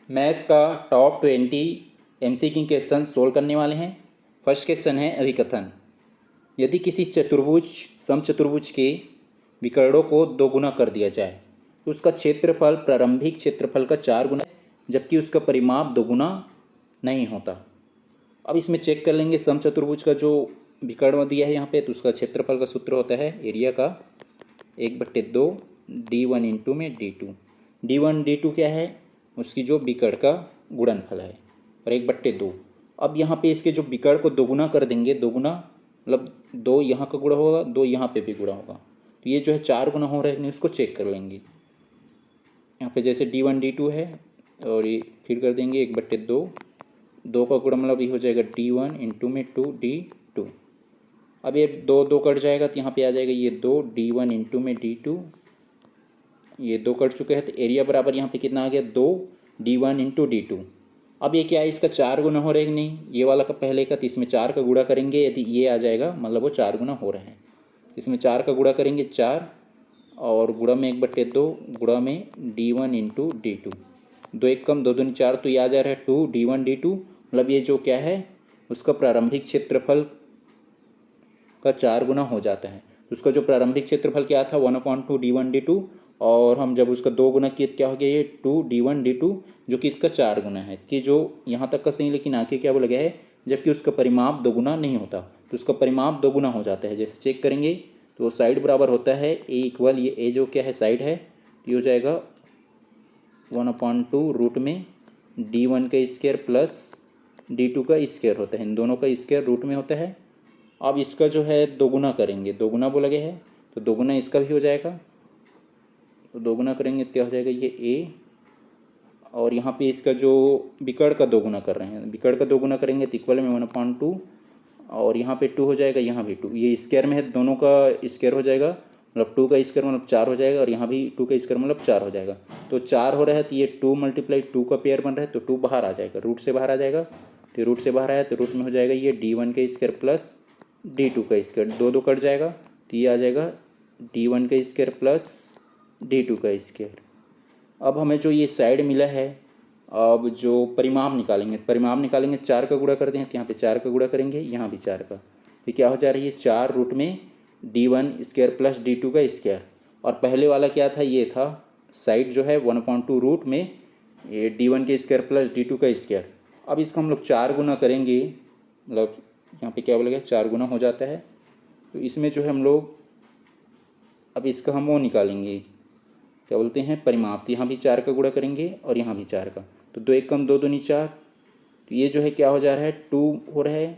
Maths का top 20 MCQ question solve करने वाले हैं। फर्स्ट क्वेश्चन है अभिकथन। यदि किसी चतुर्भुज समचतुर्भुज के विकर्णों को दोगुना कर दिया जाए तो उसका क्षेत्रफल प्रारंभिक क्षेत्रफल का 4 गुना, जबकि उसका परिमाप दोगुना नहीं होता। अब इसमें चेक कर लेंगे समचतुर्भुज का जो विकर्ण दिया है यहाँ पे, तो उसका क्षेत्रफल का सूत्र होता है एरिया का 1/2 D1 इंटू में D2। D1 D2 क्या है? उसकी जो विकर्ण का गुणनफल है, और 1/2। अब यहाँ पे इसके जो विकर्ण को दोगुना कर देंगे, दोगुना मतलब 2 यहाँ का गुणा होगा, 2 यहाँ पे भी गुणा होगा, तो ये जो है 4 गुना हो रहा है, नहीं उसको चेक कर लेंगे। यहाँ पे जैसे D1 D2 है और ये फिर कर देंगे 1/2, 2 का गुणा मतलब ये हो जाएगा D1 इंटू में 2D2। अब ये 2 कट जाएगा तो यहाँ पे आ जाएगा ये 2 D1 इंटू में D2, ये 2 कट चुके हैं, तो एरिया बराबर यहाँ पे कितना आ गया 2 D1 इंटू D2। अब ये क्या है, इसका 4 गुना हो रहा है कि नहीं, ये वाला का पहले का, तो इसमें 4 का गुणा करेंगे, यदि ये आ जाएगा मतलब वो 4 गुना हो रहा है। इसमें 4 का गुणा करेंगे 4, और गुणा में 1/2, गुणा में D1 इंटू D2, 2 1 कम 2 दूनी 4, तो ये आ जा रहा है 2 D1 D2। मतलब ये जो क्या है, उसका प्रारंभिक क्षेत्रफल का 4 गुना हो जाता है। उसका जो प्रारंभिक क्षेत्रफल क्या था 1/2 D1 D2, और हम जब उसका 2 गुना किए क्या हो गया ये 2 D1 D2, जो कि इसका 4 गुना है। कि जो यहाँ तक का सही, लेकिन आगे क्या बोला गया है, जबकि उसका परिमाप दोगुना नहीं होता, तो उसका परिमाप दोगुना हो जाता है। जैसे चेक करेंगे तो साइड बराबर होता है ए इक्वल, ये ए जो क्या है साइड है, ये हो जाएगा 1/2 रूट में D1 का स्क्वायर प्लस D2 का स्क्वायर होता है, इन दोनों का स्क्वायर रूट में होता है। अब इसका जो है दोगुना करेंगे, दोगुना बोला गया है, तो दोगुना इसका भी हो जाएगा, तो दोगुना करेंगे क्या हो जाएगा ये ए, और यहाँ पे इसका जो विकर्ण का दोगुना कर रहे हैं, विकर्ण का दोगुना करेंगे तो इक्वल में 1/2, और यहाँ पे 2 हो जाएगा, यहाँ भी 2, ये स्क्वायर में है, दोनों का स्क्वायर हो जाएगा, मतलब 2 का स्क्वायर मतलब 4 हो जाएगा, और यहाँ भी 2 का स्क्वायर मतलब 4 हो जाएगा। तो 4 हो रहा है, तो ये 2 × 2 का पेयर बन रहा है, तो 2 बाहर आ जाएगा, रूट से बाहर आ जाएगा, तो रूट से बाहर आया तो रूट में हो जाएगा ये D1 का स्क्वायर प्लस D2 का स्क्वायर, 2 कट जाएगा, तो ये आ जाएगा D1 का स्क्वायर प्लस D2 का स्क्वायर। अब हमें जो ये साइड मिला है, अब जो परिमाप निकालेंगे, 4 का गुणा करते हैं, तो यहाँ पे 4 का गुणा करेंगे, यहाँ भी 4 का, तो क्या हो जा रही है 4 रूट में D1 स्क्वायर प्लस D2 का स्क्वायर। और पहले वाला क्या था, ये था साइड जो है 1/2 रूट में ये D1 के स्क्वायर प्लस D2 का स्क्वायर। अब इसका हम लोग 4 गुना करेंगे, मतलब यहाँ पे क्या बोलेगा 4 गुना हो जाता है, तो इसमें जो है हम लोग अब इसका हम वो निकालेंगे, क्या बोलते हैं परिमाप। तो यहाँ भी 4 का गुणा करेंगे और यहाँ भी 4 का, तो 2 1 कम 2 दूनी 4, तो ये जो है क्या हो जा रहा है 2 हो रहा है,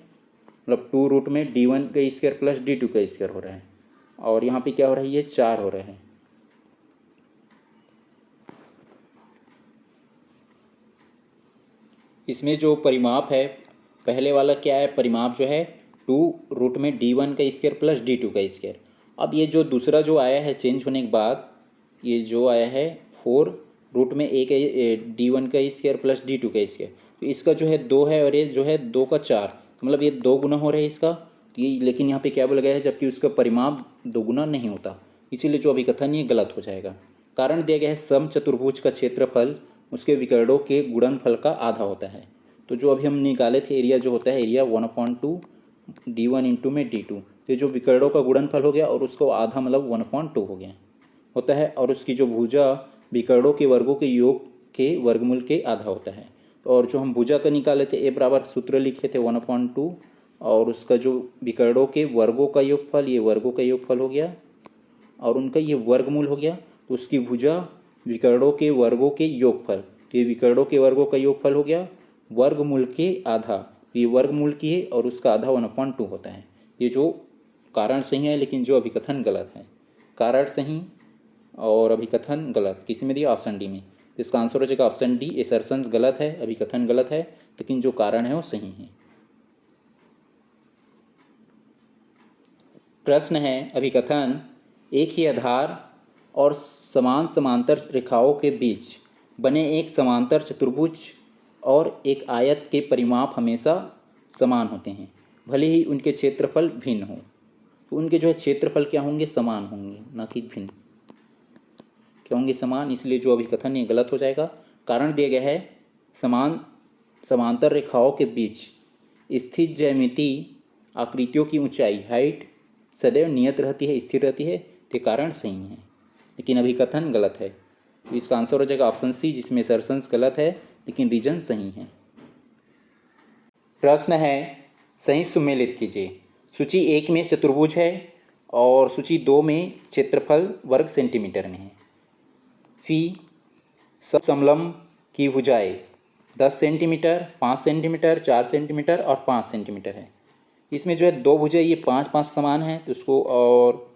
मतलब 2 रूट में D1 का स्क्वायर प्लस D2 का स्क्वायर हो रहा है, और यहाँ पे क्या हो रहा है ये 4 हो रहा है। इसमें जो परिमाप है पहले वाला क्या है, परिमाप जो है 2 रूट में D1 का स्क्वायर प्लस D2 का स्क्वायर। अब ये जो दूसरा जो आया है चेंज होने के बाद, ये जो आया है 4 रूट में D1 का स्क्वायर प्लस D2 का स्क्वायर, तो इसका जो है 2 है, और ये जो है 2 का 4, मतलब ये 2 गुना हो रहा है इसका, तो ये लेकिन यहाँ पे क्या बोला गया है, जबकि उसका परिमाप 2 गुना नहीं होता, इसीलिए जो अभिकथन ये गलत हो जाएगा। कारण दिया गया है समचतुर्भुज का क्षेत्रफल उसके विकर्णों के गुणनफल का आधा होता है। तो जो अभी हम निकाले थे एरिया जो होता है एरिया 1/2 D1 इंटू में D2, तो जो विकर्णों का गुणनफल हो गया और उसको आधा मतलब 1/2 हो गया होता है, और उसकी जो भुजा विकर्णों के वर्गों के योग के वर्गमूल के आधा होता है। और जो हम भुजा का निकाले थे ए बराबर सूत्र लिखे थे 1/2, और उसका जो विकर्णों के वर्गों का योगफल, ये वर्गों का योगफल हो गया, और उनका ये वर्गमूल हो गया, तो उसकी भुजा विकर्णों के वर्गों के योगफल, तो ये विकर्णों के वर्गों का योगफल हो गया, वर्गमूल के आधा, तो ये वर्गमूल की है और उसका आधा 1/2 होता है। ये जो कारण सही है, लेकिन जो अभिकथन गलत है। कारण सही और अभिकथन गलत, किसी में दिया ऑप्शन डी में, तो इसका आंसर हो जाएगा ऑप्शन डी, एसर्शंस गलत है, अभिकथन गलत है, लेकिन जो कारण है वो सही है। प्रश्न है अभिकथन, एक ही आधार और समान समांतर रेखाओं के बीच बने एक समांतर चतुर्भुज और एक आयत के परिमाप हमेशा समान होते हैं, भले ही उनके क्षेत्रफल भिन्न हों। तो उनके जो है क्षेत्रफल क्या होंगे, समान होंगे, ना कि भिन्न। क्या होंगे, समान, इसलिए जो अभिकथन ये गलत हो जाएगा। कारण दिया गया है समांतर रेखाओं के बीच स्थित ज्यामितीय आकृतियों की ऊंचाई हाइट सदैव नियत रहती है, स्थिर रहती है, के कारण सही है। लेकिन अभिकथन गलत है। तो इसका आंसर हो जाएगा ऑप्शन सी, जिसमें सर्सन्स गलत है लेकिन रीजन सही है। प्रश्न है, सही सुमेलित कीजिए। सूची 1 में चतुर्भुज है और सूची 2 में क्षेत्रफल वर्ग सेंटीमीटर में है। फी सब समलंब की भुजाएं 10 सेंटीमीटर, 5 सेंटीमीटर, 4 सेंटीमीटर और 5 सेंटीमीटर है। इसमें जो है दो भुजाएं ये 5-5 समान है, तो उसको, और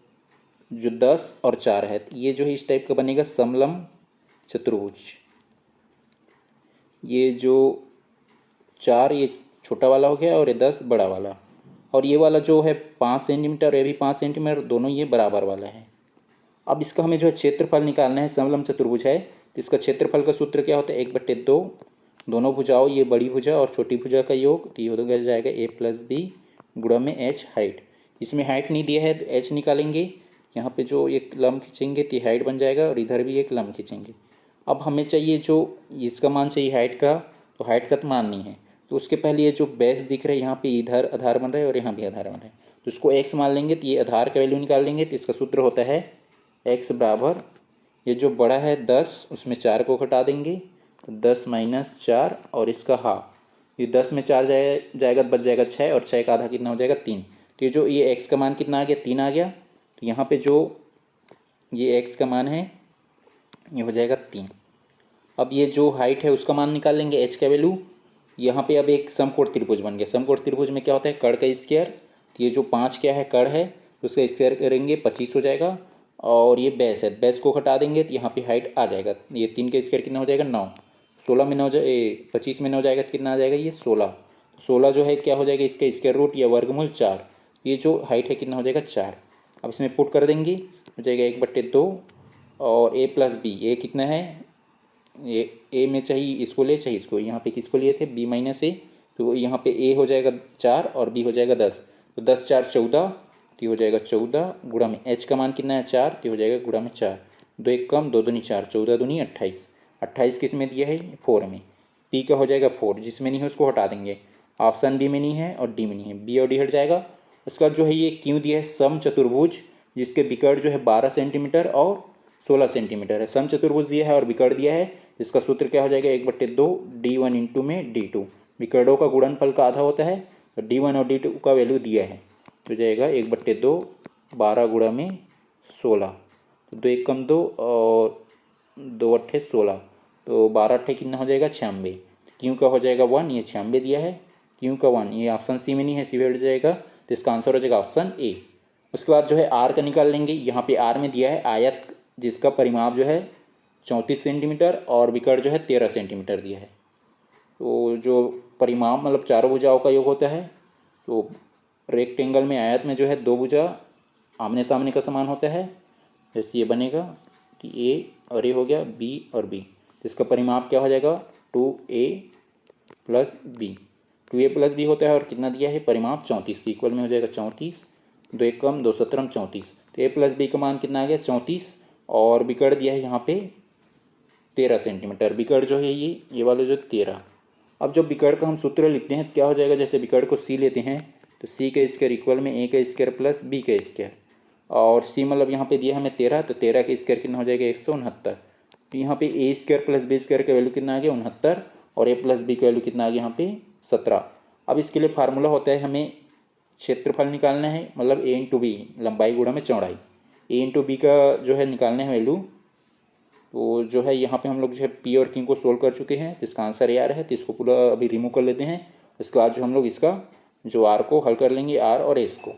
जो 10 और 4 है ये जो है इस टाइप का बनेगा समलंब चतुर्भुज। ये जो 4 ये छोटा वाला हो गया और ये 10 बड़ा वाला, और ये वाला जो है 5 सेंटीमीटर, ये भी 5 सेंटीमीटर, दोनों ये बराबर वाला है। अब इसका हमें जो है क्षेत्रफल निकालना है। समलंब चतुर्भुज है तो इसका क्षेत्रफल का सूत्र क्या होता है, 1/2 दोनों भुजाओं, ये बड़ी भुजा और छोटी भुजा का योग, तो ये हो जाएगा a+b गुणा में h हाइट। इसमें हाइट नहीं दिया है तो h निकालेंगे। यहाँ पे जो एक लंब खींचेंगे तो हाइट बन जाएगा और इधर भी एक लंब खींचेंगे। अब हमें चाहिए जो इसका मान चाहिए हाइट का, तो हाइट का तो मान नहीं है, तो उसके पहले ये जो बेस दिख रहा है यहाँ पे इधर आधार बन रहा है और यहाँ भी आधार बन रहा है, तो इसको x मान लेंगे। तो ये आधार का वैल्यू निकाल लेंगे। तो इसका सूत्र होता है x बराबर, ये जो बड़ा है 10 उसमें 4 को घटा देंगे तो 10 - 4 और इसका हाफ, ये 10 में 4 जाएगा तो बच जाएगा 6 और 6 का आधा कितना हो जाएगा 3। तो ये जो ये x का मान कितना आ गया, 3 आ गया। तो यहाँ पे जो ये x का मान है ये हो जाएगा 3। अब ये जो हाइट है उसका मान निकाल लेंगे, h का वैल्यू। यहाँ पे अब एक समकोण त्रिभुज बन गया। समकोण त्रिभुज में क्या होता है, कड़ का स्क्वायर। तो ये जो 5 क्या है, कड़ है, तो उसका स्क्वायर करेंगे 25 हो जाएगा, और ये बेस है, बेस को हटा देंगे तो यहाँ पे हाइट आ जाएगा। ये 3 का स्क्वायर कितना हो जाएगा 9, 16 में 9 25 में 9 जाएगा तो कितना आ जाएगा ये 16। 16 जो है क्या हो जाएगा, इसका स्क्वायर रूट या वर्गमूल 4। ये जो हाइट है कितना हो जाएगा 4। अब इसमें पुट कर देंगे, हो जाएगा 1/2 और a+b, ये कितना है, ये a में चाहिए इसको ले, चाहिए इसको, यहाँ पे किसको लिए थे b - a, तो यहाँ पे a हो जाएगा 4 और b हो जाएगा 10, तो 10 4 14, तो हो जाएगा 14 गुणा में h का मान कितना है 4, तो हो जाएगा गुणा में 4, 2 1 कम 2 दूनी 4, 14 दूनी 28, 28 किस में दिया है 4 में, p का हो जाएगा 4, जिसमें नहीं है उसको हटा देंगे। ऑप्शन बी में नहीं है और डी में नहीं है, बी और डी हट जाएगा। उसका जो है ये क्यों दिया है, सम चतुर्भुज जिसके विकर्ण जो है 12 सेंटीमीटर और 16 सेंटीमीटर है। सम चतुर्भुज दिया है और विकर्ण दिया है, इसका सूत्र क्या हो जाएगा 1/2 d1 इंटू में d2। विकर्णों का गुणनफल का आधा होता है, तो d1 और d2 का वैल्यू दिया है, तो जाएगा 1/2 12 गुणा में 16, तो 2 1 कम 2 और 2 अट्ठे 16, तो 12 अट्ठे कितना हो जाएगा 96। क्यों का हो जाएगा 1, ये 96 दिया है, क्यों का 1, ये ऑप्शन सी में नहीं है, सी में हट जाएगा, तो इसका आंसर हो जाएगा ऑप्शन ए। उसके बाद जो है आर का निकाल लेंगे। यहाँ पे आर में दिया है आयत जिसका परिमाप जो है 34 सेंटीमीटर और विकर्ण जो है 13 सेंटीमीटर दिया है। तो जो परिमाप मतलब चारों भुजाओं का योग होता है, तो रेक्टेंगल में आयत में जो है दो भुजा आमने सामने का समान होता है, जैसे ये बनेगा कि ए और ए हो गया, बी और बी, तो इसका परिमाप क्या हो जाएगा 2a + b। 2a + b होता है और कितना दिया है परिमाप 34, तो इक्वल में हो जाएगा 34, 2 1 कम 2 17 34, तो a + b का मान कितना आ गया 34, और विकर्ण दिया है यहाँ पे 13 सेंटीमीटर। विकर्ण जो है ये वाला जो 13। अब जब विकर्ण का हम सूत्र लिखते हैं क्या हो जाएगा, जैसे विकर्ण को सी लेते हैं तो सी का स्क्वायर इक्वल में a का स्क्वायर प्लस b का स्क्वायर, और सी मतलब यहाँ पे दिया हमें 13, तो 13 का स्क्वायर कितना हो जाएगा 169। तो यहाँ पे a square plus b square का वैल्यू कितना आ गया 69, और a + b का वैल्यू कितना आ गया यहाँ पे 17। अब इसके लिए फार्मूला होता है, हमें क्षेत्रफल निकालना है, मतलब a × b लंबाई गुणा में चौड़ाई, a × b का जो है निकालना है वैल्यू। तो जो है यहाँ पे हम लोग जो है पी और क्यू को सोल्व कर चुके हैं, तो इसका आंसर ए आ रहा है, तो इसको पूरा अभी रिमूव कर लेते हैं। उसके बाद जो हम लोग इसका जो आर को हल कर लेंगे, आर और एस को।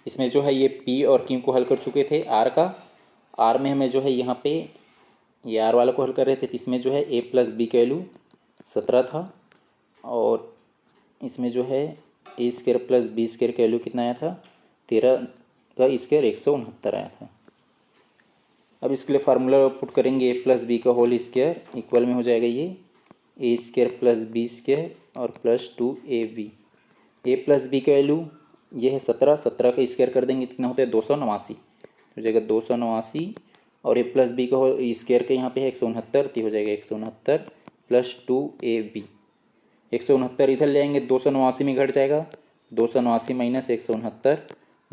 इसमें जो है ये पी और क्यू को हल कर चुके थे। आर का, आर में हमें जो है यहाँ पे ये आर वाला को हल कर रहे थे, तो इसमें जो है a + b का वैल्यू 17 था, और इसमें जो है a² + b² का वैल्यू कितना आया था 13 का स्क्वायर 169 आया था। अब इसके लिए फार्मूला पुट करेंगे a + b का होल स्क्वायर इक्वल में हो जाएगा ये a² + b² और प्लस 2ab। a + b का वैल्यू ये है 17, 17 का स्क्वायर कर देंगे कितना होता है 289, हो जाएगा 289 और ए प्लस बी का हो स्क्वायर के यहाँ पे है 169 तो हो जाएगा 169 प्लस 2ab। 169 इधर ले आएंगे 289 में घट जाएगा, 289 माइनस 169,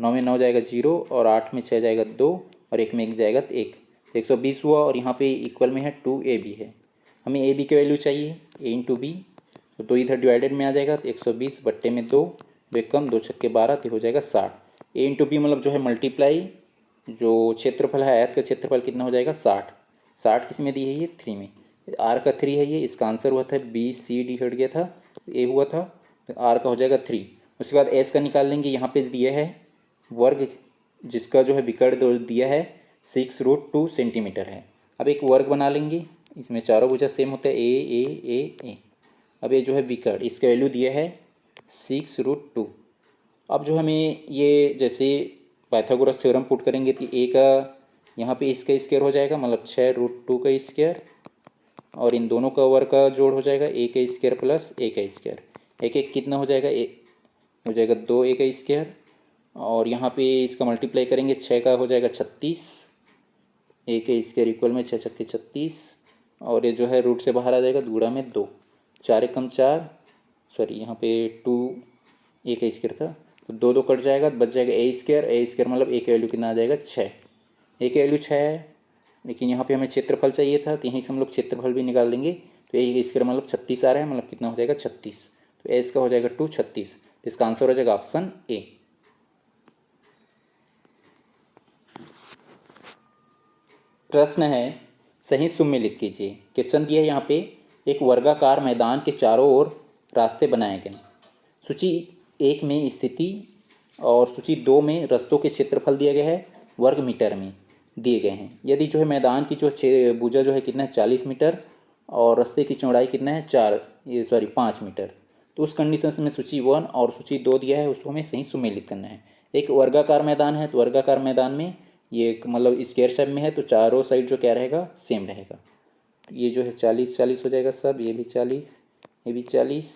9 में 9 जाएगा 0 और 8 में 6 जाएगा 2 और 1 में 1 जाएगा तो 1, 120 हुआ। और यहाँ पे इक्वल में है 2ab है, हमें ab की वैल्यू चाहिए a इंटू बी, तो 2 इधर डिवाइडेड में आ जाएगा तो 120 बट्टे में 2 कम 2 छक्के 12 तो हो जाएगा 60। a इंटू बी मतलब जो है मल्टीप्लाई जो क्षेत्रफल है आयत का क्षेत्रफल कितना हो जाएगा 60। 60 किस में दी है ये 3 में, आर का 3 है ये, इसका आंसर हुआ था बी सी डी हट गया था ए हुआ था तो आर का हो जाएगा 3। उसके बाद एस का निकाल लेंगे, यहाँ पे दिया है वर्ग जिसका जो है विकर्ण दिया है 6√2 सेंटीमीटर है। अब एक वर्ग बना लेंगे, इसमें चारों भुजा सेम होता है ए। अब ये जो है विकर्ण इसका वैल्यू दिया है 6√2। अब जो हमें ये जैसे पाइथागोरस थ्योरम पुट करेंगे तो ए का यहाँ पे इसका स्क्वायर हो जाएगा मतलब 6√2 का स्क्वायर और इन दोनों का वर्ग का जोड़ हो जाएगा ए का स्क्वायर प्लस ए का स्क्वायर, एक एक कितना हो जाएगा ए हो जाएगा 2 ए का स्क्वायर और यहाँ पे इसका मल्टीप्लाई करेंगे 6 का हो जाएगा 36, ए के स्क्वायर इक्वल में 6 छक्के 36 और ये जो है रूट से बाहर आ जाएगा गुणा में 2, 4 एकम 4 सॉरी यहाँ पे 2 ए का स्क्वायर था तो 2 2 कट जाएगा, बच जाएगा ए स्क्वायर मतलब ए का वैल्यू कितना आ जाएगा 6, ए का वैल्यू 6 है। लेकिन यहाँ पे हमें क्षेत्रफल चाहिए था तो यहीं से हम लोग क्षेत्रफल भी निकाल देंगे तो ए स्क्वायर मतलब 36 आ रहा है, मतलब कितना हो जाएगा 36, तो एस का हो जाएगा 236, तो इसका आंसर हो जाएगा ऑप्शन ए। प्रश्न है सही सुमेलित कीजिए। क्वेश्चन दिया है यहाँ पे एक वर्गाकार मैदान के चारों ओर रास्ते बनाए गए, सूची 1 में स्थिति और सूची 2 में रस्तों के क्षेत्रफल दिया गया है वर्ग मीटर में दिए गए हैं। यदि जो है मैदान की जो भुजा जो है कितना है 40 मीटर और रास्ते की चौड़ाई कितना है 5 मीटर, तो उस कंडीशन में सूची 1 और सूची 2 दिया है उसको हमें सही सुमेलित करना है। एक वर्गाकार मैदान है तो वर्गाकार मैदान में ये मतलब स्क्वायर शेप में है तो चारों साइड जो क्या रहेगा सेम रहेगा, ये जो है 40 हो जाएगा सब, ये भी 40, ये भी 40,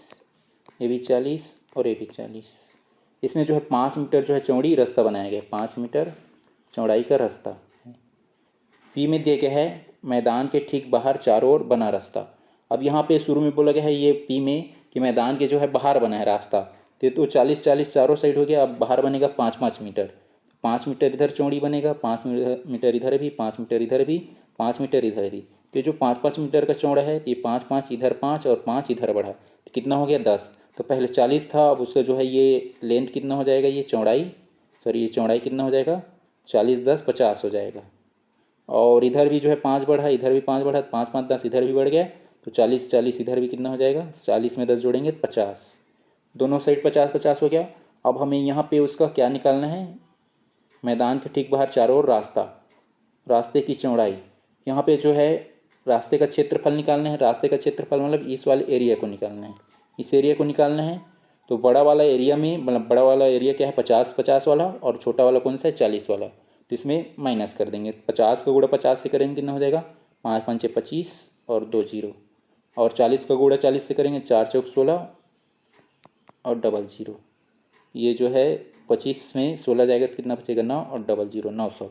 ये भी 40 और ये भी 40। इसमें जो है 5 मीटर जो है चौड़ी रास्ता बनाया गया है, 5 मीटर चौड़ाई का रास्ता। पी में दिया गया है मैदान के ठीक बाहर चारों ओर बना रास्ता। अब यहाँ पे शुरू में बोला गया है ये पी में कि मैदान के जो है बाहर बना है रास्ता, तो 40 चारों साइड हो गया। अब बाहर बनेगा 5 मीटर, 5 मीटर इधर चौड़ी बनेगा, 5 मीटर इधर भी, 5 मीटर इधर भी, 5 मीटर इधर भी। तो जो 5 मीटर का चौड़ा है ये 5 इधर 5 और 5 इधर बढ़ा तो कितना हो गया 10। तो पहले 40 था, अब उसका जो है ये लेंथ कितना हो जाएगा, ये चौड़ाई कितना हो जाएगा 40 10 50 हो जाएगा। और इधर भी जो है 5 बढ़ा, इधर भी 5 बढ़ा, 5 5 10 इधर भी बढ़ गया तो 40 इधर भी कितना हो जाएगा, 40 में 10 जोड़ेंगे 50, दोनों साइड 50 हो गया। अब हमें यहाँ पे उसका क्या निकालना है, मैदान के ठीक बाहर चारों ओर रास्ते की चौड़ाई। यहाँ पे जो है रास्ते का क्षेत्रफल निकालना है, रास्ते का क्षेत्रफल मतलब इस वाले एरिया को निकालना है, इस एरिया को निकालना है। तो बड़ा वाला एरिया में मतलब बड़ा वाला एरिया क्या है 50 वाला और छोटा वाला कौन सा है 40 वाला, तो इसमें माइनस कर देंगे। 50 का गुणा 50 से करेंगे कितना हो जाएगा 5 5 25 और 2 0, और 40 का गुणा 40 से करेंगे 4 चौक 16 और 0 ये जो है 25 में 16 जाएगा तो कितना बचेगा 9 और 0 900।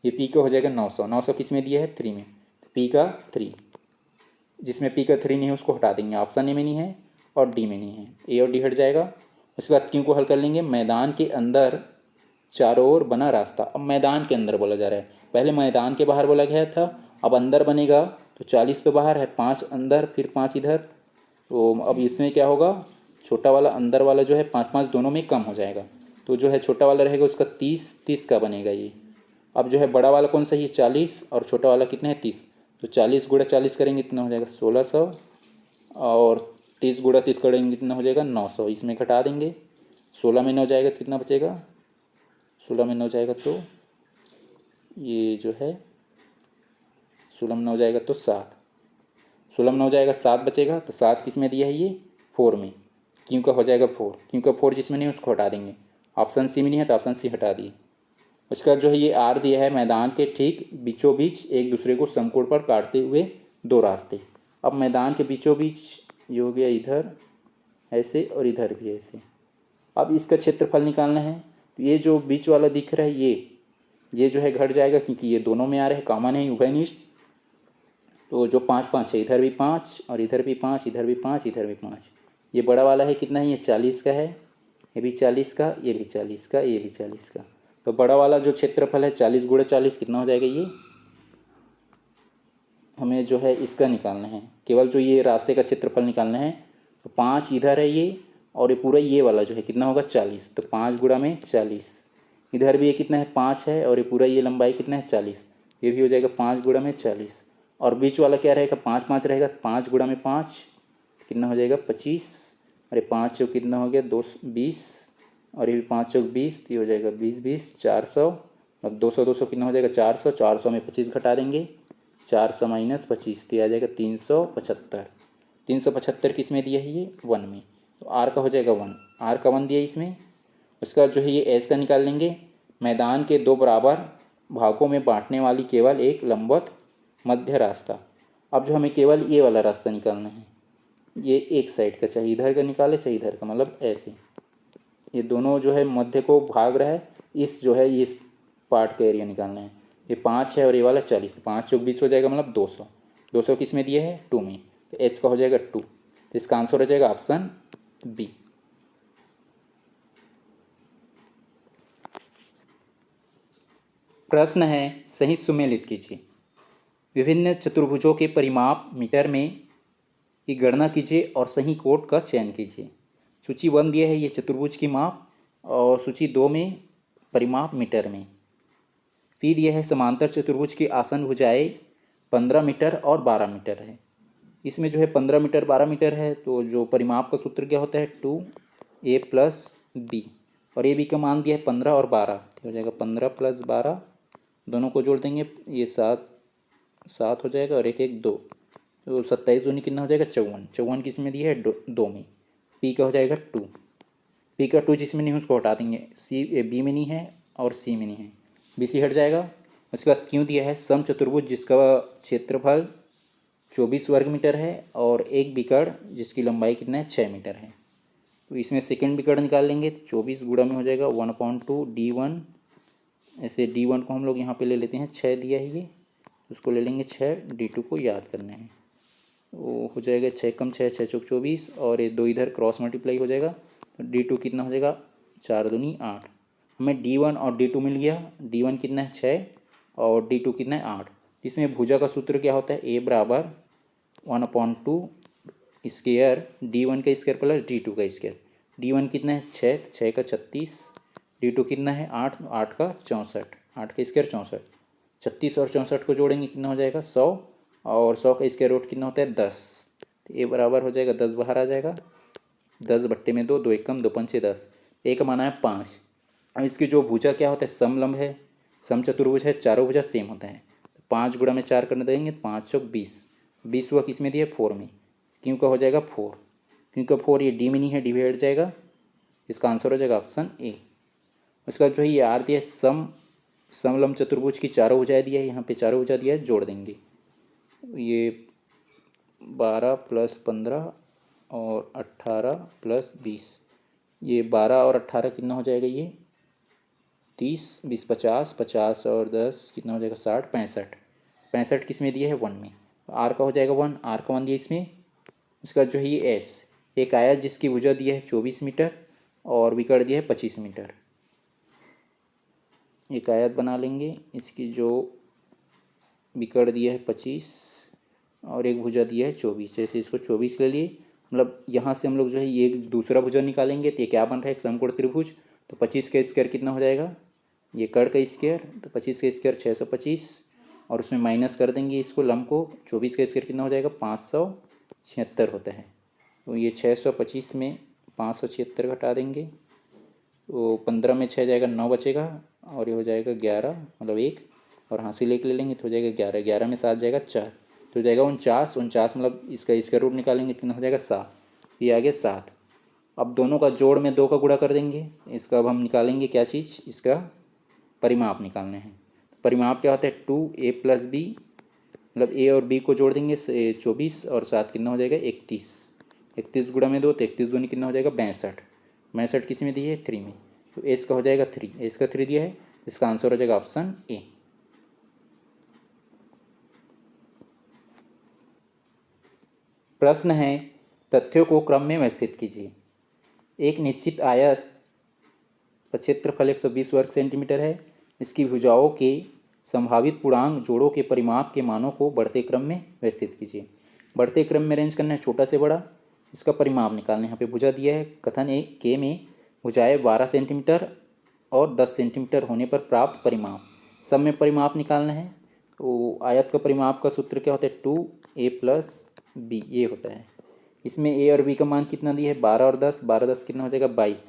ये पी का हो जाएगा 900 किस में दिया है 3 में, पी का 3, जिसमें पी का 3 नहीं है उसको हटा देंगे, ऑप्शन ए में नहीं है और डी में नहीं है, ए और डी हट जाएगा। उसके बाद क्यों को हल कर लेंगे, मैदान के अंदर चारों ओर बना रास्ता। अब मैदान के अंदर बोला जा रहा है, पहले मैदान के बाहर बोला गया था, अब अंदर बनेगा तो 40 तो बाहर है 5 अंदर फिर 5 इधर, तो अब इसमें क्या होगा छोटा वाला अंदर वाला जो है 5 5 दोनों में कम हो जाएगा, तो जो है छोटा वाला रहेगा उसका 30 का बनेगा ये। अब जो है बड़ा वाला कौन सा ये 40 और छोटा वाला कितना है 30, तो 40 गुणा 40 करेंगे कितना हो जाएगा 1600 और 30 गुणा 30 करेंगे कितना हो जाएगा 900, इसमें घटा देंगे 16 में 9 जाएगा तो कितना बचेगा 16 में 9 जाएगा तो ये जो है 16 में 9 जाएगा तो 7, 16 में 9 जाएगा 7 बचेगा, तो 7 किस में दिया है ये 4 में, क्यों का हो जाएगा 4, क्यों का 4 जिसमें नहीं उसको हटा देंगे, ऑप्शन सी में नहीं है तो ऑप्शन सी हटा दिए। उसका जो है ये आर दिया है मैदान के ठीक बीचों बीच एक दूसरे को समकोण पर काटते हुए 2 रास्ते। अब मैदान के बीचों बीच ये हो गया इधर ऐसे और इधर भी ऐसे। अब इसका क्षेत्रफल निकालना है, तो ये जो बीच वाला दिख रहा है ये जो है घट जाएगा क्योंकि ये दोनों में आ रहे हैं, कॉमन है, उभयनिष्ठ। तो जो 5 5 है, इधर भी 5 और इधर भी 5, इधर भी 5, इधर भी 5। ये बड़ा वाला है कितना है, ये 40 का है, ये भी 40 का, ये भी 40 का, ये भी 40 का। तो बड़ा वाला जो क्षेत्रफल है 40 गुणे 40 कितना हो जाएगा, ये हमें जो है इसका निकालना है, केवल जो ये रास्ते का क्षेत्रफल निकालना है। तो 5 इधर है ये, और ये पूरा ये वाला जो है कितना होगा 40। तो 5 गुणा में 40, इधर भी ये कितना है 5 है, और ये पूरा ये लंबाई कितना है 40। ये भी हो जाएगा 5 गुणा में 40, और बीच वाला क्या रहेगा 5 5 रहेगा। 5 गुणा में 5 कितना हो जाएगा 25, अरे 5 चौक कितना हो गया 220, और ये भी 5 चौक 20, तो ये हो जाएगा 20 20 400। अब 200 200 कितना हो जाएगा 400, 400 में 25 घटा देंगे, 400 माइनस 25, तो ये आ जाएगा 375। 375 किस में दिया है, ये 1 में। तो आर का हो जाएगा 1, आर का 1 दिया इसमें। उसका जो है ये एस का निकाल लेंगे। मैदान के 2 बराबर भागों में बांटने वाली केवल एक लंबवत मध्य रास्ता। अब जो हमें केवल ये वाला रास्ता निकालना है, ये एक साइड का, चाहे इधर का निकाले चाहे इधर का, मतलब ऐसे ये दोनों जो है मध्य को भाग रहा है, इस जो है इस पार्ट का एरिया निकालना है। ये 5 है और ये वाला 40, तो 5 चौक 20 हो जाएगा, मतलब 200। 200 किस में दिया है 2 में, तो एच का हो जाएगा 2। तो इसका आंसर हो जाएगा ऑप्शन बी। प्रश्न है, सही सुमेलित कीजिए। विभिन्न चतुर्भुजों के परिमाप मीटर में की गणना कीजिए और सही कोड का चयन कीजिए। सूची 1 दिया है ये चतुर्भुज की माप, और सूची 2 में परिमाप मीटर में। फिर यह है समांतर चतुर्भुज की आसन भुजाएं 15 मीटर और 12 मीटर है। इसमें जो है 15 मीटर 12 मीटर है, तो जो परिमाप का सूत्र क्या होता है 2a प्लस बी, और ए बी का मान दिया है 15 और 12, तो हो जाएगा 15 प्लस 12, दोनों को जोड़ देंगे, ये 7 7 हो जाएगा, और एक एक 2, तो 27 दूनी कितना हो जाएगा 54। 54 किस में दिया है 2 में। पी का हो जाएगा 2, पी का 2 जिसमें नहीं उसको हटा देंगे, सी बी में नहीं है और सी में नहीं है, बी सी हट जाएगा। उसके बाद क्यों दिया है सम चतुर्भुज जिसका क्षेत्रफल 24 वर्ग मीटर है और एक बिकड़ जिसकी लंबाई कितना है 6 मीटर है। तो इसमें सेकंड बिकड़ निकाल लेंगे, 24 गुणा में हो जाएगा 1/2 D1। ऐसे D1 को हम लोग यहाँ पे ले लेते हैं, 6 दिया है ये, उसको ले लेंगे 6, D2 को याद करना है। वो हो जाएगा 6 कम 6 6 चौक 24, और ये 2 इधर क्रॉस मल्टीप्लाई हो जाएगा, तो D2 कितना हो जाएगा 4 दूनी 8। हमें D1 और D2 मिल गया। D1 कितना है 6 और D2 कितना है 8। इसमें भुजा का सूत्र क्या होता है, A बराबर 1/2 स्क्वायर D1 का स्क्वायर प्लस D2 का स्क्वायर। D1 कितना है 6, 6 का 36, D2 कितना है 8, 8 का 64, 8 का स्क्वायर 64। 36 और 64 को जोड़ेंगे कितना हो जाएगा 100, और 100 का स्क्वायर रूट कितना होता है 10। तो ए बराबर हो जाएगा 10 बाहर आ जाएगा, 10 बट्टे में 2, 2 एकम 2 पंचे 10, ए का माना है 5। अब इसकी जो भुजा क्या होता है समलंब है, समचतुर्भुज है, चारों भुजा सेम होता है। 5 गुणा में 4 करने देंगे, 5 चौक 20, 20 हुआ किस में दिया 4 में, क्यों का हो जाएगा 4, क्यों का 4 ये डी में नहीं है, डी हट जाएगा, इसका आंसर हो जाएगा ऑप्शन ए। उसके बाद जो है ये आर दिया है समलंब चतुर्भुज की चारों भुजाएं दिया है, यहाँ पे चारों भुजा दिया है, जोड़ देंगे, ये 12 प्लस 15 और 18 प्लस 20, ये 12 और 18 कितना हो जाएगा, ये 30, 20 50, 50 और 10 कितना हो जाएगा 60, 65। 65 किस में दिया है 1 में, आर का हो जाएगा 1, आर का 1 दिया इसमें। उसका जो है ये एस, एक आयत जिसकी भुजा दिया है 24 मीटर और विकर्ण दिया है 25 मीटर। एक आयत बना लेंगे, इसकी जो विकर्ण दिया है 25 और एक भुजा दिया है 24, जैसे इसको 24 ले लिए, मतलब यहाँ से हम लोग जो है ये दूसरा भुजा निकालेंगे, तो ये क्या बन रहा है एक समकोण त्रिभुज। तो 25 का स्क्वायर कितना हो जाएगा, ये कर्ण का स्क्वायर, तो 25 का स्क्वायर 625, और उसमें माइनस कर देंगे इसको लंब को, 24 का स्क्वायर कितना हो जाएगा 576 होता है। तो ये 625 में 576 घटा देंगे, तो 15 में 6 जाएगा 9 बचेगा, और ये हो जाएगा 11, मतलब 1, और हासिल 1 ले लेंगे तो हो जाएगा 11, 11 में 7 जाएगा 4, तो हो जाएगा 49, 49 मतलब इसका स्क्वायर रूट निकालेंगे कितना हो जाएगा 7, ये आ गया 7। अब दोनों का जोड़ में 2 का गुणा कर देंगे, इसका अब हम निकालेंगे क्या चीज़, इसका परिमाप निकालने हैं। परिमाप क्या होता है 2a प्लस बी, मतलब ए और बी को जोड़ देंगे 24 और 7 कितना हो जाएगा 31, 31 गुणा में 2, तो 31 दूनी कितना हो जाएगा 62, 62 किस में दिए है 3 में, तो एस का हो जाएगा 3, एस का 3 दिया है। इसका आंसर हो जाएगा ऑप्शन ए। प्रश्न है, तथ्यों को क्रम में व्यवस्थित कीजिए। एक निश्चित आयत का क्षेत्रफल 120 वर्ग सेंटीमीटर है। इसकी भुजाओं के संभावित पूर्णांक जोड़ों के परिमाप के मानों को बढ़ते क्रम में व्यवस्थित कीजिए। बढ़ते क्रम में अरेंज करना है छोटा से बड़ा, इसका परिमाप निकालना है। यहाँ पे भुजा दिया है, कथन ए के में भुजाएं 12 सेंटीमीटर और 10 सेंटीमीटर होने पर प्राप्त परिमाप। सब में परिमाप निकालना है। तो आयत का परिमाप का सूत्र क्या होता है, 2a + b, ये होता है। इसमें a और b का मान कितना दिया है, 12 और 10, 12 10 कितना हो जाएगा 22,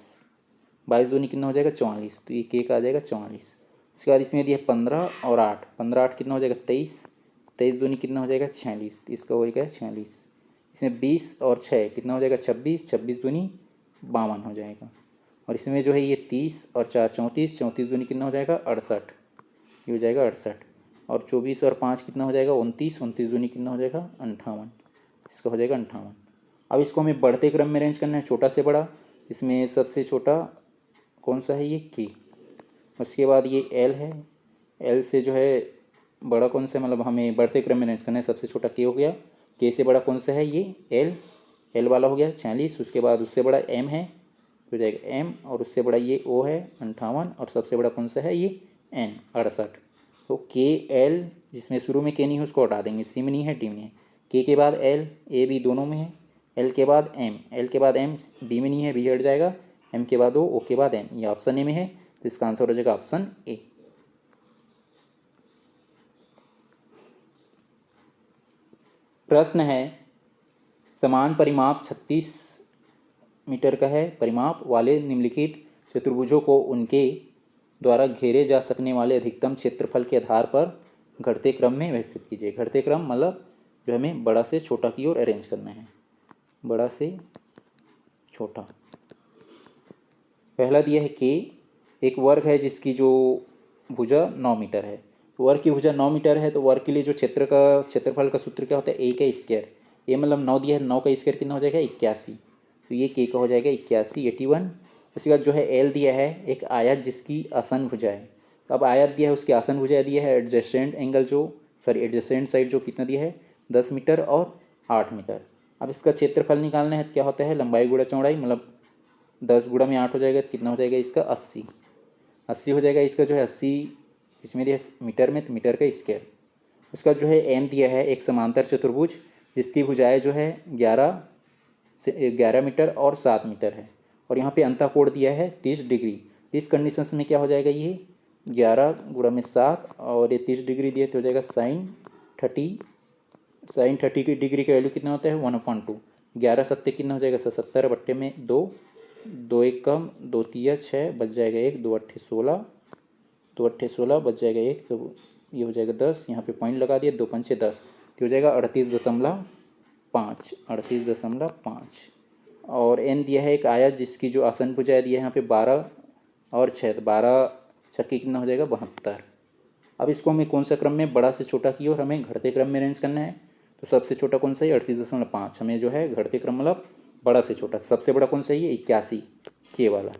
22 दूनी कितना हो जाएगा 44, तो ये k का आ जाएगा 44। उसके बाद इसमें दिया है 15 और 8, 15 8 कितना हो जाएगा 23, 23 दूनी कितना हो जाएगा 46, तो इसका हो जाएगा 46। इसमें 20 और 6 कितना हो जाएगा 26, 26 दूनी 52 हो जाएगा। और इसमें जो है ये 30 और 4 34, 34 दूनी कितना हो जाएगा 68, ये हो जाएगा 68। और 24 और 5 कितना हो जाएगा 29, 29 दूनी कितना हो जाएगा 58, इसका हो जाएगा 58। अब इसको हमें बढ़ते क्रम में अरेंज करना है छोटा से बड़ा। इसमें सबसे छोटा कौन सा है, ये के। उसके बाद ये एल है, एल से जो है बड़ा कौन सा, मतलब हमें बढ़ते क्रम में अरेंज करना है। सबसे छोटा के हो गया, के से बड़ा कौन सा है, ये एल, एल वाला हो गया 46। उसके बाद उससे बड़ा एम है, हो जाएगा एम, और उससे बड़ा ये ओ है 58, और सबसे बड़ा कौन सा है, ये एन 68। तो के एल, जिसमें शुरू में के नहीं है उसको हटा देंगे, सी में नहीं है डी में है। के बाद एल, ए बी दोनों में है। एल के बाद एम, एल के बाद एम, बी में नहीं है, बी हट जाएगा। एम के बाद ओ के बाद एन, ये ऑप्शन ए में है, तो इसका आंसर हो जाएगा ऑप्शन ए। प्रश्न है, समान परिमाप 36 मीटर का है परिमाप वाले निम्नलिखित चतुर्भुजों को उनके द्वारा घेरे जा सकने वाले अधिकतम क्षेत्रफल के आधार पर घटते क्रम में व्यवस्थित कीजिए। घटते क्रम मतलब जो हमें बड़ा से छोटा की ओर अरेंज करना है, बड़ा से छोटा। पहला दिया है के, एक वर्ग है जिसकी जो भुजा 9 मीटर है। वर्ग की भुजा 9 मीटर है, तो वर्ग के लिए जो क्षेत्रफल का सूत्र क्या होता है, ए का स्क्वायर। ये मतलब 9 दिया है, 9 का स्क्वायर कितना हो जाएगा 81, तो ये के का हो जाएगा 81, 81। उसके बाद जो है एल दिया है, एक आयत जिसकी आसन भुजा है। तो अब आयत दिया है, उसकी आसन भुजा दिया है, एडजेसेंट एंगल जो एडजेसेंट साइड जो कितना दिया है 10 मीटर और 8 मीटर। अब इसका क्षेत्रफल निकालना है, क्या होता है लंबाई गुणा चौड़ाई, मतलब 10 गुणा में 8 हो जाएगा, कितना हो जाएगा इसका 80, 80 हो जाएगा इसका जो है 80, इसमें दिया मीटर में, तो मीटर का स्क्वायर। उसका जो है एम दिया है, एक समांतर चतुर्भुज जिसकी भुजाएं जो है 11 मीटर और 7 मीटर है। और यहाँ पे अंतःकोण दिया है 30 डिग्री। इस कंडीशंस में क्या हो जाएगा, ये 11 गुणा में 7 और ये 30 डिग्री दिए, तो हो जाएगा साइन 30 की डिग्री का वैल्यू कितना होता है 1/2। 11 सत्ते कितना हो जाएगा 77, बट्टे में 2, 2 एक कम, 2 तिया 6, बच जाएगा 1, 2 अट्ठे 16, 2 अट्ठे 16, बच जाएगा 1, तो ये हो जाएगा 10। यहाँ पे पॉइंट लगा दिया, 2 पंचे 10, तो हो जाएगा 38.5, 38.5। और एन दिया है, एक आयत जिसकी जो आसन भुजाएं दिया है यहाँ पे 12 और 6, तो 12 छक्के कितना हो जाएगा 72। अब इसको हमें कौन सा क्रम में बड़ा से छोटा की और हमें घटते क्रम में अरेंज करना है। तो सबसे छोटा कौन सा है 38.5, हमें जो है घटते क्रम मतलब बड़ा से छोटा। सबसे बड़ा कौन सा है 81 के वाला।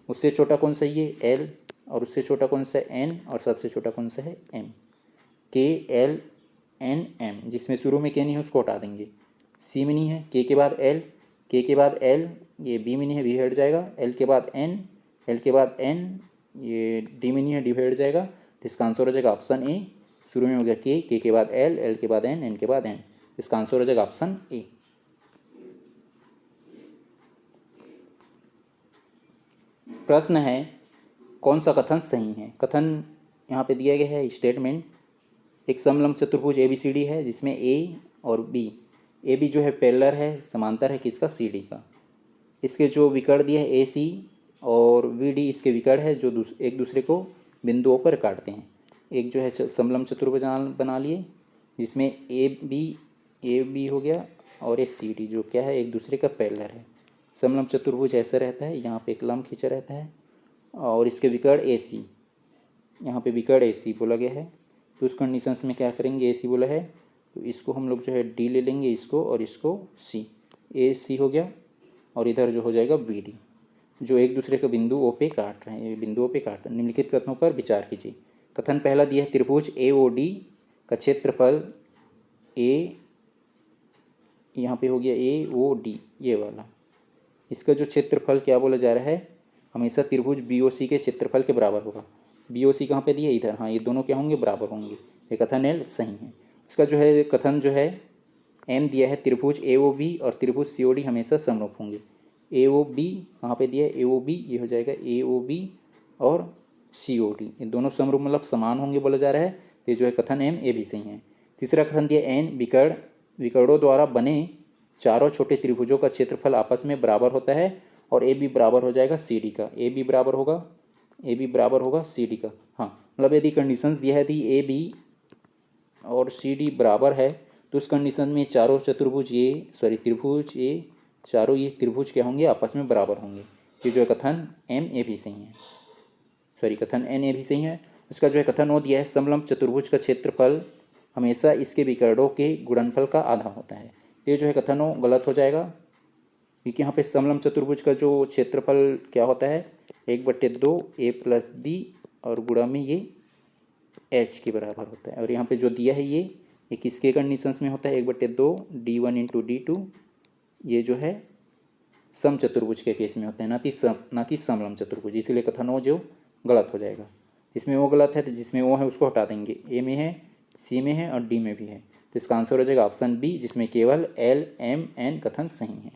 उससे छोटा कौन सा है एल, और उससे छोटा कौन सा है एन, और सबसे छोटा कौन सा है एम। के एल एन एम, जिसमें शुरू में के नहीं है उसको हटा देंगे, सी में नहीं है, के के बाद एल, के के बाद एल, ये बी में नहीं है, बी हट जाएगा। एल के बाद एन, एल के बाद एन, ये डी में नहीं है, डी हट जाएगा। तो इसका आंसर हो जाएगा ऑप्शन ए। शुरू में हो गया के के बाद एल, एल के बाद एन के बाद एन, इसका आंसर हो जाएगा ऑप्शन ए। प्रश्न है, कौन सा कथन सही है। कथन यहाँ पे दिया गया है स्टेटमेंट, एक समलंब चतुर्भुज ए बी सी डी है जिसमें ए और बी, ए बी जो है पैरेलल है, समांतर है किसका सी डी का। इसके जो विकर्ण दिए है ए सी और वी डी, इसके विकर्ण है जो एक दूसरे को बिंदुओं पर काटते हैं। एक जो है समलंब चतुर्भुज बना लिए जिसमें ए बी हो गया, और ए सी डी जो क्या है एक दूसरे का पैरेलल है। समलंब चतुर्भुज ऐसा रहता है, यहाँ पे एक लंब खींचा रहता है, और इसके विकर्ण ए सी, यहाँ पे विकर्ण ए सी बोला गया है। तो उस कंडीशंस में क्या करेंगे, ए सी बोला है तो इसको हम लोग जो है डी ले लेंगे, इसको और इसको सी, ए सी हो गया, और इधर जो हो जाएगा बी डी। जो एक दूसरे को बिंदु ओ पे काट रहे हैं, ये बिंदुओं पे काट रहे हैं। निम्नलिखित कथनों पर विचार कीजिए। कथन पहला दिया है त्रिभुज ए ओ डी का क्षेत्रफल ए, यहाँ पे हो गया ए ओ डी ये वाला, इसका जो क्षेत्रफल क्या बोला जा रहा है, हमेशा त्रिभुज बी ओ सी के क्षेत्रफल के बराबर होगा। बी ओ सी कहाँ पे दिया, इधर, हाँ ये दोनों क्या होंगे, बराबर होंगे। ये कथन एल सही है। इसका जो है कथन जो है एम दिया है त्रिभुज ए ओ बी और त्रिभुज सी ओ डी हमेशा समरूप होंगे। ए ओ बी कहाँ पे दिया है, ए ओ बी ये हो जाएगा ए ओ बी और सी ओ डी, ये दोनों समरूप मतलब समान होंगे बोला जा रहा है। ये जो है कथन एम ये भी सही है। तीसरा कथन दिया एन विकर्णों द्वारा बने चारों छोटे त्रिभुजों का क्षेत्रफल आपस में बराबर होता है और ए बी बराबर हो जाएगा सी डी का, ए बी बराबर होगा सी डी का। हाँ मतलब यदि कंडीशंस दिया है यदि ए बी और सी डी बराबर है तो उस कंडीशन में चारों चतुर्भुज त्रिभुज ये चारों ये त्रिभुज क्या होंगे, आपस में बराबर होंगे। ये जो है कथन एम ए भी सही है, कथन एन ए भी सही है। इसका जो है कथन ओ दिया है समलंब चतुर्भुज का क्षेत्रफल हमेशा इसके विकर्णों के गुणनफल का आधा होता है। ये जो है कथन ओ गलत हो जाएगा, क्योंकि यहाँ पे समलंब चतुर्भुज का जो क्षेत्रफल क्या होता है 1/2 ए प्लस बी और गुणा में ये एच के बराबर होता है। और यहाँ पे जो दिया है ये किसके कंडीशंस में होता है 1/2 D1 इंटू D2, ये जो है सम चतुर्भुज के केस में होता है, ना कि समलंब चतुर्भुज, इसलिए कथन ओ जो गलत हो जाएगा। इसमें वो गलत है तो जिसमें वो है उसको हटा देंगे, ए में है, सी में है और डी में भी है, तो इसका आंसर हो जाएगा ऑप्शन बी जिसमें केवल एल एम एन कथन सही है।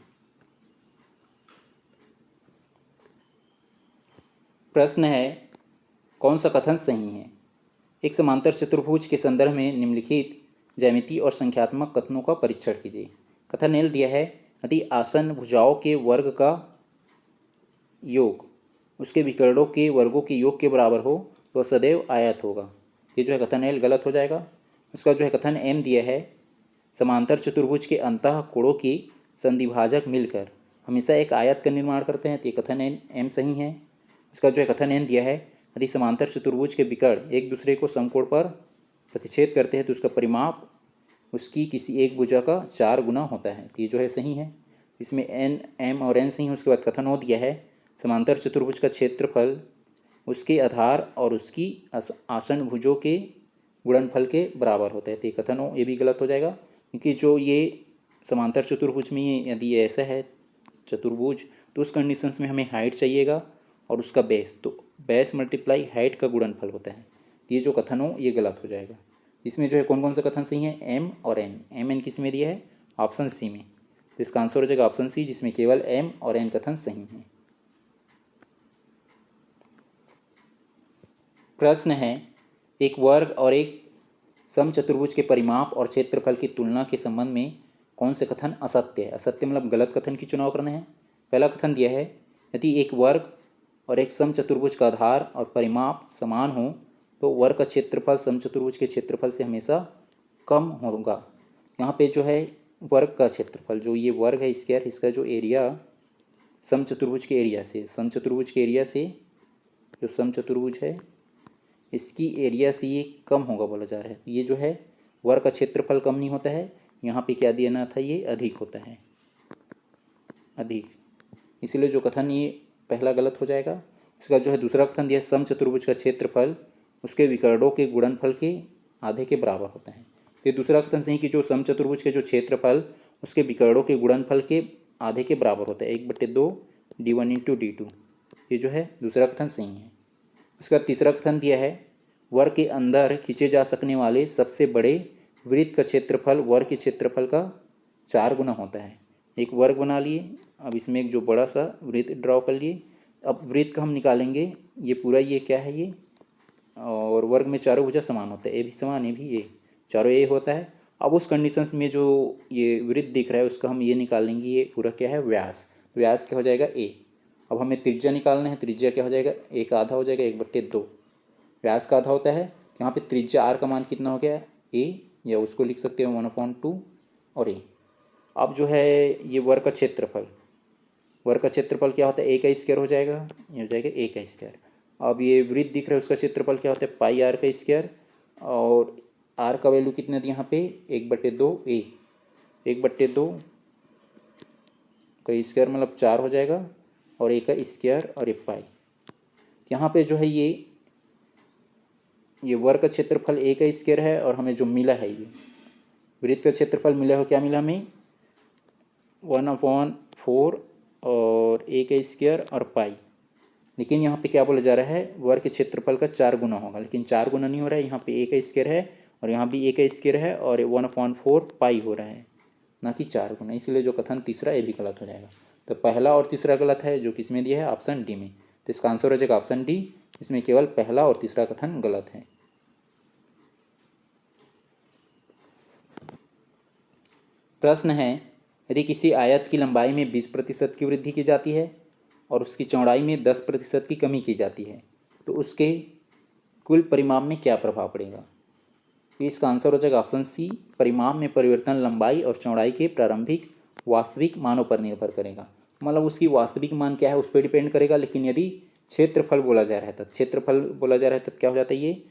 प्रश्न है कौन सा कथन सही है। एक समांतर चतुर्भुज के संदर्भ में निम्नलिखित ज्यामितीय और संख्यात्मक कथनों का परीक्षण कीजिए। कथन एल दिया है यदि आसन भुजाओं के वर्ग का योग उसके विकर्णों के वर्गों के योग के बराबर हो तो सदैव आयत होगा। ये जो है कथन एल गलत हो जाएगा। उसका जो है कथन एम दिया है समांतर चतुर्भुज के अंतः कोणों की संधिभाजक मिलकर हमेशा एक आयत का निर्माण करते हैं, तो ये कथन एम सही है। इसका जो है कथन एन दिया है यदि समांतर चतुर्भुज के विकर्ण एक दूसरे को समकोण पर प्रतिच्छेद करते हैं तो उसका परिमाप उसकी किसी एक भुजा का 4 गुना होता है, तो ये जो है सही है। इसमें एन एम और एन सही है। उसके बाद कथन हो दिया है समांतर चतुर्भुज का क्षेत्रफल उसके आधार और उसकी आसन भुजों के गुणनफल के बराबर होता है, तो ये कथन हो ये भी गलत हो जाएगा, क्योंकि जो ये समांतर चतुर्भुज में यदि ऐसा है चतुर्भुज तो उस कंडीशंस में हमें हाइट चाहिएगा और उसका बेस, तो बेस मल्टीप्लाई हाइट का गुणनफल होता है, तो ये जो कथन हो ये गलत हो जाएगा। इसमें जो है कौन कौन सा कथन सही है, एम और एन। एम एन किस में दिया है, ऑप्शन सी में, तो इसका आंसर हो जाएगा ऑप्शन सी जिसमें केवल एम और एन कथन सही है। प्रश्न है एक वर्ग और एक समचतुर्भुज के परिमाप और क्षेत्रफल की तुलना के संबंध में कौन से कथन असत्य है। असत्य मतलब गलत कथन की चुनाव करना है। पहला कथन दिया है यदि एक वर्ग और एक समचतुर्भुज का आधार और परिमाप समान हो तो वर्ग का क्षेत्रफल समचतुर्भुज के क्षेत्रफल से हमेशा कम होगा। यहाँ पे जो है वर्ग का क्षेत्रफल, जो ये वर्ग है स्क्वायर, इसका जो एरिया समचतुर्भुज के एरिया से, समचतुर्भुज के एरिया से, जो समचतुर्भुज है इसकी एरिया से ये कम होगा बोला जा रहा है। ये जो है वर्ग का क्षेत्रफल कम नहीं होता है, यहाँ पे क्या देना था, ये अधिक होता है, अधिक, इसलिए जो कथन ये पहला गलत हो जाएगा। इसका जो है दूसरा कथन दिया समचतुर्भुज का क्षेत्रफल उसके विकर्णों के गुणनफल के आधे के बराबर होता है, तो दूसरा कथन सही कि जो समचतुर्भुज के जो क्षेत्रफल उसके विकर्णों के गुणनफल के आधे के बराबर होता है 1/2 D1 इंटू D2, ये जो है दूसरा कथन सही है। इसका तीसरा कथन दिया है वर्ग के अंदर खींचे जा सकने वाले सबसे बड़े वृत्त का क्षेत्रफल वर्ग के क्षेत्रफल का 4 गुना होता है। एक वर्ग बना लिए, अब इसमें एक जो बड़ा सा वृत्त ड्रॉ कर लिए। अब वृत्त का हम निकालेंगे, ये पूरा ये क्या है ये, और वर्ग में चारों भुजा समान होता है, ए भी समान ए भी ए, चारों ए होता है। अब उस कंडीशंस में जो ये वृत्त दिख रहा है उसका हम ये निकालेंगे, ये पूरा क्या है व्यास, व्यास क्या हो जाएगा ए। अब हमें त्रिज्या निकालना है, त्रिज्या क्या हो जाएगा, एक आधा हो जाएगा 1/2, व्यास का आधा होता है, तो यहाँ पे त्रिज्या आर का मान कितना हो गया ए, या उसको लिख सकते हैं 1/2 और ए। अब जो है ये वर्ग का क्षेत्रफल, वर्ग का क्षेत्रफल क्या होता है, ए का स्क्वायर हो जाएगा, ये हो जाएगा ए का स्क्वायर। अब ये वृत्त दिख रहा है उसका क्षेत्रफल क्या होता है पाई आर का स्क्वायर, और आर का वैल्यू कितना दिया यहाँ पे 1/2 ए, 1/2 का स्क्वायर मतलब 4 हो जाएगा, और ए का स्क्वायर और ए पाई। यहाँ पे जो है ये वर्ग का क्षेत्रफल ए का स्क्वायर है और हमें जो मिला है ये वृत्त का क्षेत्रफल मिला हो, क्या मिला हमें 1/4 और ए का स्क्वायर और पाई। लेकिन यहाँ पे क्या बोला जा रहा है, वर्ग के क्षेत्रफल का 4 गुना होगा, लेकिन 4 गुना नहीं हो रहा है। यहाँ पे ए का स्क्वायर है और यहाँ भी ए का स्क्वायर है और 1/4 पाई हो रहा है, ना कि 4 गुना। इसलिए जो कथन तीसरा ये भी गलत हो जाएगा। तो पहला और तीसरा गलत है, जो किसमें दिया है, ऑप्शन डी में। तो इसका आंसर हो जाएगा ऑप्शन डी। इसमें केवल पहला और तीसरा कथन गलत है। प्रश्न है, यदि किसी आयत की लंबाई में 20% की वृद्धि की जाती है और उसकी चौड़ाई में 10% की कमी की जाती है, तो उसके कुल परिमाप में क्या प्रभाव पड़ेगा। तो इसका आंसर हो जाएगा ऑप्शन सी। परिमाप में परिवर्तन लंबाई और चौड़ाई के प्रारंभिक वास्तविक मानों पर निर्भर करेगा। मतलब उसकी वास्तविक मान क्या है उस पर डिपेंड करेगा। लेकिन यदि क्षेत्रफल बोला जा रहा है तब क्या हो जाता है, ये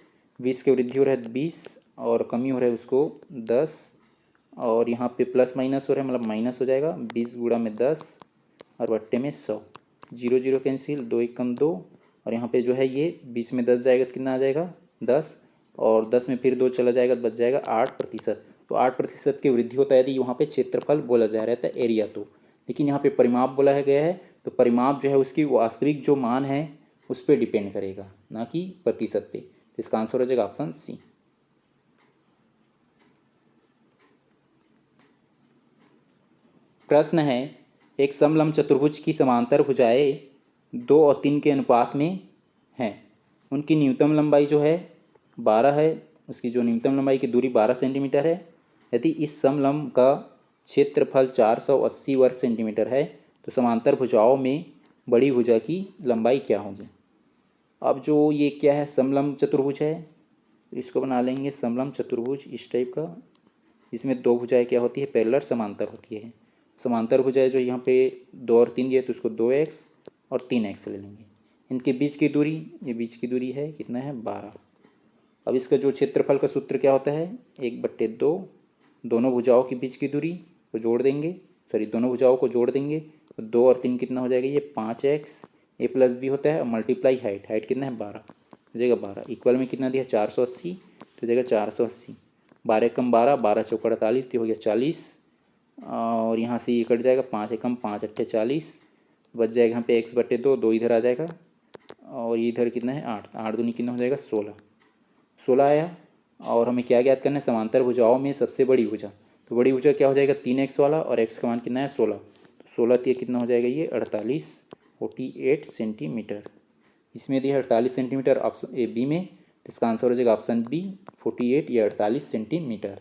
20 की वृद्धि हो रहा है 20 और कमी हो रहा है उसको 10 और यहाँ पे प्लस माइनस हो रहा है, मतलब माइनस हो जाएगा 20 गुणा में 10 और बट्टे में 100। 0 0 कैंसिल, 2 1 2 और यहाँ पे जो है ये 20 में 10 जाएगा तो कितना आ जाएगा 10 और 10 में फिर 2 चला जाएगा तो बच जाएगा 8%। तो 8% की वृद्धि होता है यदि वहाँ पे क्षेत्रफल बोला जा रहा था एरिया तो। लेकिन यहाँ पे परिमाप बोला गया है, तो परिमाप जो है उसकी वास्तविक जो मान है उस पर डिपेंड करेगा, ना कि प्रतिशत पे। तो इसका आंसर हो जाएगा ऑप्शन सी। प्रश्न है, एक समलंब चतुर्भुज की समांतर भुजाएं 2 और 3 के अनुपात में हैं। उनकी न्यूनतम लंबाई जो है 12 है, उसकी जो न्यूनतम लंबाई की दूरी 12 सेंटीमीटर है। यदि इस समलंब का क्षेत्रफल 480 वर्ग सेंटीमीटर है तो समांतर भुजाओं में बड़ी भुजा की लंबाई क्या होगी। अब जो ये क्या है, समलंब चतुर्भुज है, इसको बना लेंगे समलंब चतुर्भुज इस टाइप का, जिसमें 2 भुजाएं क्या होती है, पैरेलल समांतर होती है। समांतर भुजाएं जो यहाँ पे 2 और 3 दिए तो उसको 2x और 3x ले लेंगे। इनके बीच की दूरी, ये बीच की दूरी है कितना है 12। अब इसका जो क्षेत्रफल का सूत्र क्या होता है 1/2। दोनों भुजाओं के बीच की दूरी को जोड़ देंगे, दोनों भुजाओं को जोड़ देंगे तो 2 और 3 कितना हो जाएगा, ये 5x, ए प्लस बी होता है और मल्टीप्लाई हाइट कितना है 12 हो जाएगा 12। इक्वल में कितना दिया 480 तो हो जाएगा 480। 12 कम 12, 12 चौका 48 तो हो गया 40 और यहाँ से ये कट जाएगा 5 एकम 5 अट्ठे 40 बच जाएगा यहाँ पे x/2, 2 इधर आ जाएगा और इधर कितना है 8, 8 दूनी कितना हो जाएगा 16 आया। और हमें क्या ज्ञात करना है, समांतर भुजाओं में सबसे बड़ी भुजा। तो बड़ी भुजा क्या हो जाएगा 3x वाला और x का मान कितना है 16। तो 16 ये कितना हो जाएगा, ये 48 सेंटीमीटर। इसमें दिया 48 सेंटीमीटर ऑप्शन ए बी में, तो इसका आंसर हो जाएगा ऑप्शन बी 48 या 48 सेंटीमीटर।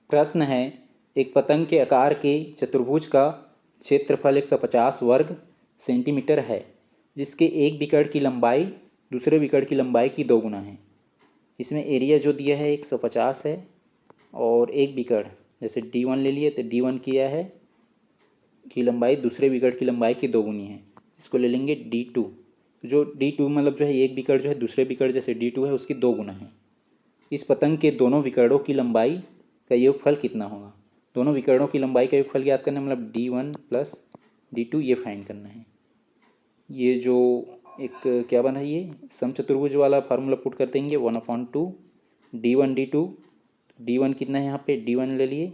प्रश्न है, एक पतंग के आकार के चतुर्भुज का क्षेत्रफल 150 वर्ग सेंटीमीटर है, जिसके एक विकर्ण की लंबाई दूसरे विकर्ण की लंबाई की 2 गुना है। इसमें एरिया जो दिया है 150 है और एक विकर्ण जैसे D1 ले लिए तो D1 किया है की लंबाई दूसरे विकर्ण की लंबाई की 2 गुनी है। इसको ले लेंगे D2। जो D2 मतलब जो है एक विकर्ण जो है दूसरे विकर्ण जैसे D2 है उसकी 2 गुना है। इस पतंग के दोनों विकर्णों की लंबाई का योगफल कितना होगा। दोनों विकर्णों की लंबाई का योगफल ज्ञात करना है, मतलब D1 प्लस D2 ये फाइंड करना है। ये जो एक क्या बना है, ये समचतुर्भुज वाला फार्मूला पुट कर देंगे 1/2 D1 D2। D1 कितना है यहाँ पे D1 ले लिए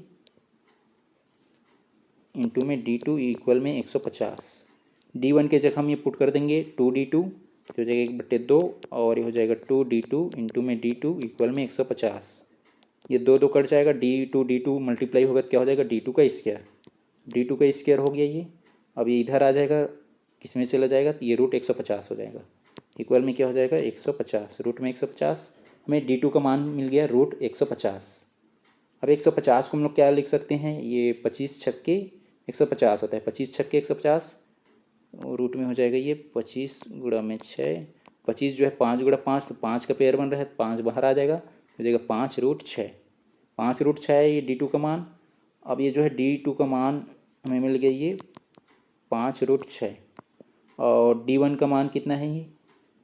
इंटू में D2 इक्वल में 150। D1 के जगह हम ये पुट कर देंगे 2D2 तो हो जाएगा 1/2 और ये हो जाएगा 2D2 इंटू में D2 इक्वल में 150। ये 2 कट जाएगा, D2 मल्टीप्लाई होगा तो क्या हो जाएगा D2 का स्क्वायर हो गया ये। अब ये इधर आ जाएगा, किस में चला जाएगा तो ये रूट 150 हो जाएगा। इक्वल में क्या हो जाएगा 150, रूट में 150। हमें D2 का मान मिल गया रूट 150। अब 150 को हम लोग क्या लिख सकते हैं, ये 25 छक्के 150 होता है, 25 छक्के 150 और रूट में हो जाएगा ये 25 गुणा में 6। 25 जो है 5 गुणा 5 तो 5 का पेयर बन रहा है, 5 बाहर आ जाएगा, हो जाएगा 5√6। 5√6 है ये D2 का मान। अब ये जो है D2 का मान हमें मिल गया ये 5√6 और D1 का मान कितना है, ये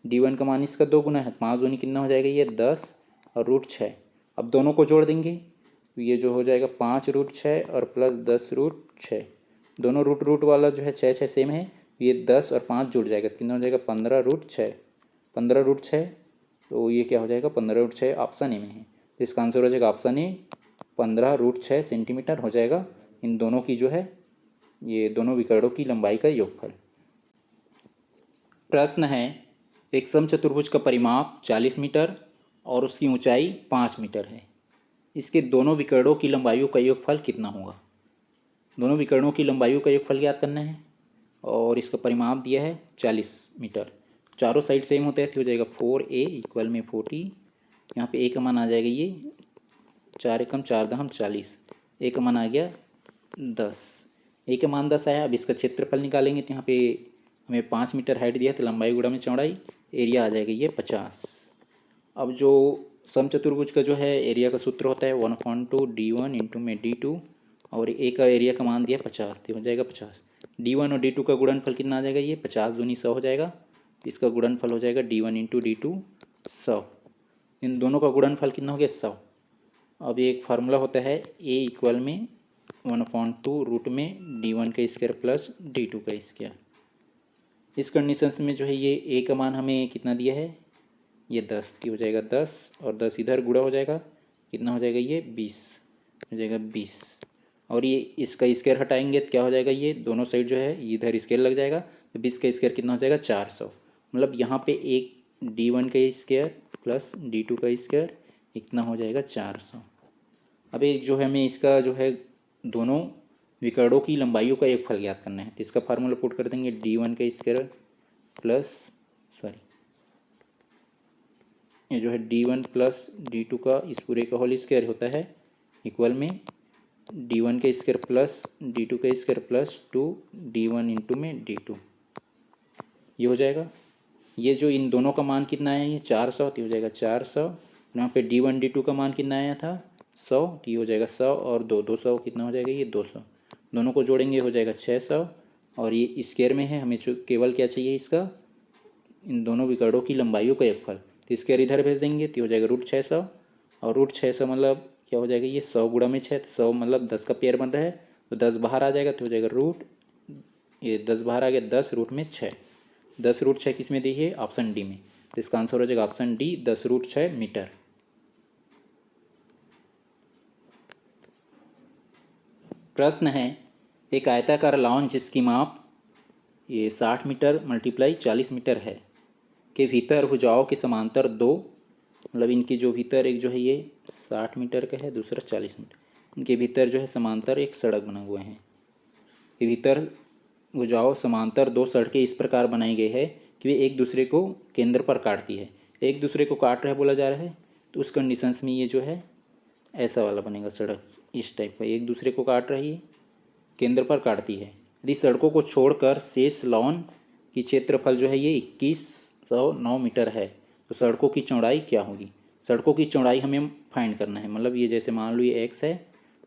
D1 का मान इसका 2 गुना है, 5 दूनी कितना हो जाएगा ये 10 और √6। अब दोनों को जोड़ देंगे तो ये जो हो जाएगा 5√6 और प्लस 10√6, दोनों रूट वाला जो है 6 सेम है, ये 10 और 5 जुड़ जाएगा, कितना हो जाएगा 15√6, 15√6। तो ये क्या हो जाएगा 15√6, ऑप्शन ए में है। तो इसका आंसर हो जाएगा ऑप्शन ए, 15√6 सेंटीमीटर हो जाएगा इन दोनों की जो है, ये दोनों विकर्णों की लंबाई का योगफल। प्रश्न है, एक समचतुर्भुज का परिमाप 40 मीटर और उसकी ऊंचाई 5 मीटर है, इसके दोनों विकर्णों की लंबाइयों का योगफल कितना होगा। दोनों विकर्णों की लंबाइयों का योगफल ज्ञात करना है और इसका परिमाप दिया है 40 मीटर। चारों साइड सेम होते हैं तो हो जाएगा 4a इक्वल में 40, यहाँ पे a का मान आ जाएगा ये 4 एकम 4 दहम 40, a का मान आ गया 10, a का मान 10 आया। अब इसका क्षेत्रफल निकालेंगे तो यहाँ पे हमें 5 मीटर हाइट दिया है तो लंबाई गुणा में चौड़ाई, एरिया आ जाएगा ये 50। अब जो समचतुर्भुज का जो है एरिया का सूत्र होता है 1/2 d1 इंटू में d2, और ए का एरिया का मान दिया 50 तो हो जाएगा 50। d1 और d2 का गुणनफल कितना आ जाएगा, ये 50 दूनी 100 हो जाएगा, इसका गुणनफल हो जाएगा d1 इंटू d2 100, इन दोनों का गुणनफल कितना हो गया 100। अब एक फार्मूला होता है a इक्वल में 1/2 रूट में d1 का स्क्वायर प्लस d2 का स्क्वायर। इस कंडीशंस में जो है ये a का मान हमें कितना दिया है, ये 10 हो जाएगा 10, और 10 इधर गुणा हो जाएगा, कितना हो जाएगा ये 20 हो जाएगा 20, और ये इसका स्क्वायर हटाएंगे तो क्या हो जाएगा, ये दोनों साइड जो है इधर स्क्वायर लग जाएगा, तो 20 का स्क्वायर कितना हो जाएगा 400। मतलब यहाँ पे एक d1 का स्क्वायर प्लस d2 का स्क्वायर इतना हो जाएगा 400। अब एक जो है हमें इसका जो है दोनों विकर्णों की लंबाइयों का एक फल ज्ञात करना है, तो इसका फार्मूला पुट कर देंगे d1 का स्क्वायर प्लस ये जो है d1 प्लस d2 का इस पूरे का होल स्क्वायर होता है इक्वल में d1 का स्क्वायर प्लस d2 का स्क्वायर प्लस 2 d1 इंटू में d2, ये हो जाएगा। ये जो इन दोनों का मान कितना है, ये 400 तो हो जाएगा 400, यहाँ पे d1 d2 का मान कितना आया था 100, तो ये हो जाएगा 100 और 200 कितना हो जाएगा ये 200, दोनों को जोड़ेंगे हो जाएगा 600, और ये स्क्वायर में है, हमें जो केवल क्या चाहिए इसका, इन दोनों विकर्णों की लंबाइयों का योगफल, तो स्क्वायर इधर भेज देंगे तो हो जाएगा √600, और √600 मतलब क्या हो जाएगा ये 100 गुणा में 6, 100 मतलब 10 का पेयर बन रहा है, तो 10 बाहर आ जाएगा तो हो जाएगा ये 10 बाहर आ गया 10 रूट में 6, 10√6 किस में दी है, ऑप्शन डी में, तो इसका आंसर हो जाएगा ऑप्शन डी 10√6 मीटर। प्रश्न है, एक आयताकार लॉन जिसकी माप ये 60 मीटर मल्टीप्लाई 40 मीटर है के भीतर भुजाओं के समांतर दो, मतलब इनकी जो भीतर एक जो है ये 60 मीटर का है, दूसरा 40 मीटर, इनके भीतर जो है समांतर एक सड़क बना हुआ है, के भीतर भुजाओं समांतर दो सड़कें इस प्रकार बनाई गई है कि वे एक दूसरे को केंद्र पर काटती है, एक दूसरे को काट रहा है बोला जा रहा है, तो उस कंडीशंस में ये जो है ऐसा वाला बनेगा सड़क, इस टाइप का एक दूसरे को काट रही है, केंद्र पर काटती है। यदि सड़कों को छोड़कर शेष लॉन की क्षेत्रफल जो है ये 2109 मीटर है, तो सड़कों की चौड़ाई क्या होगी। सड़कों की चौड़ाई हमें फाइंड करना है, मतलब ये जैसे मान लो ये x है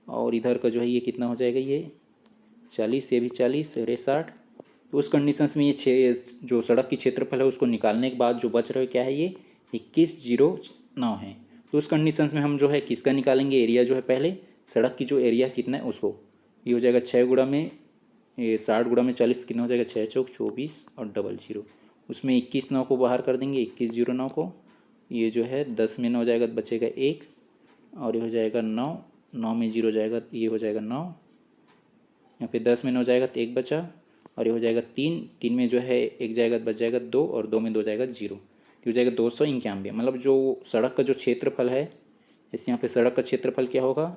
और इधर का जो है ये कितना हो जाएगा ये 40, ये भी 40 और ये 60, तो उस कंडीशंस में ये जो सड़क की क्षेत्रफल है उसको निकालने के बाद जो बच रहा है क्या है ये 2109 है, तो उस कंडीशंस में हम जो है किसका निकालेंगे, एरिया जो है पहले सड़क की जो एरिया कितना है उसको, ये हो जाएगा 6 गुणा में ये 60 गुणा में 40 कितना हो जाएगा 6 चौक 24 और डबल 0, उसमें 21 9 को बाहर कर देंगे 2109 को, ये जो है 10 में 9 जाएगा तो बचेगा 1, और ये हो जाएगा 9, 9 में 0 जाएगा तो ये हो जाएगा 9, यहाँ पे 10 में 9 जाएगा तो 1 बचा, और ये हो जाएगा 3, 3 में जो है 1 जाएगा तो बच जाएगा 2, और 2 में 2 जाएगा 0, ये हो जाएगा 291। मतलब जो सड़क का जो क्षेत्रफल है, जैसे यहाँ पे सड़क का क्षेत्रफल क्या होगा,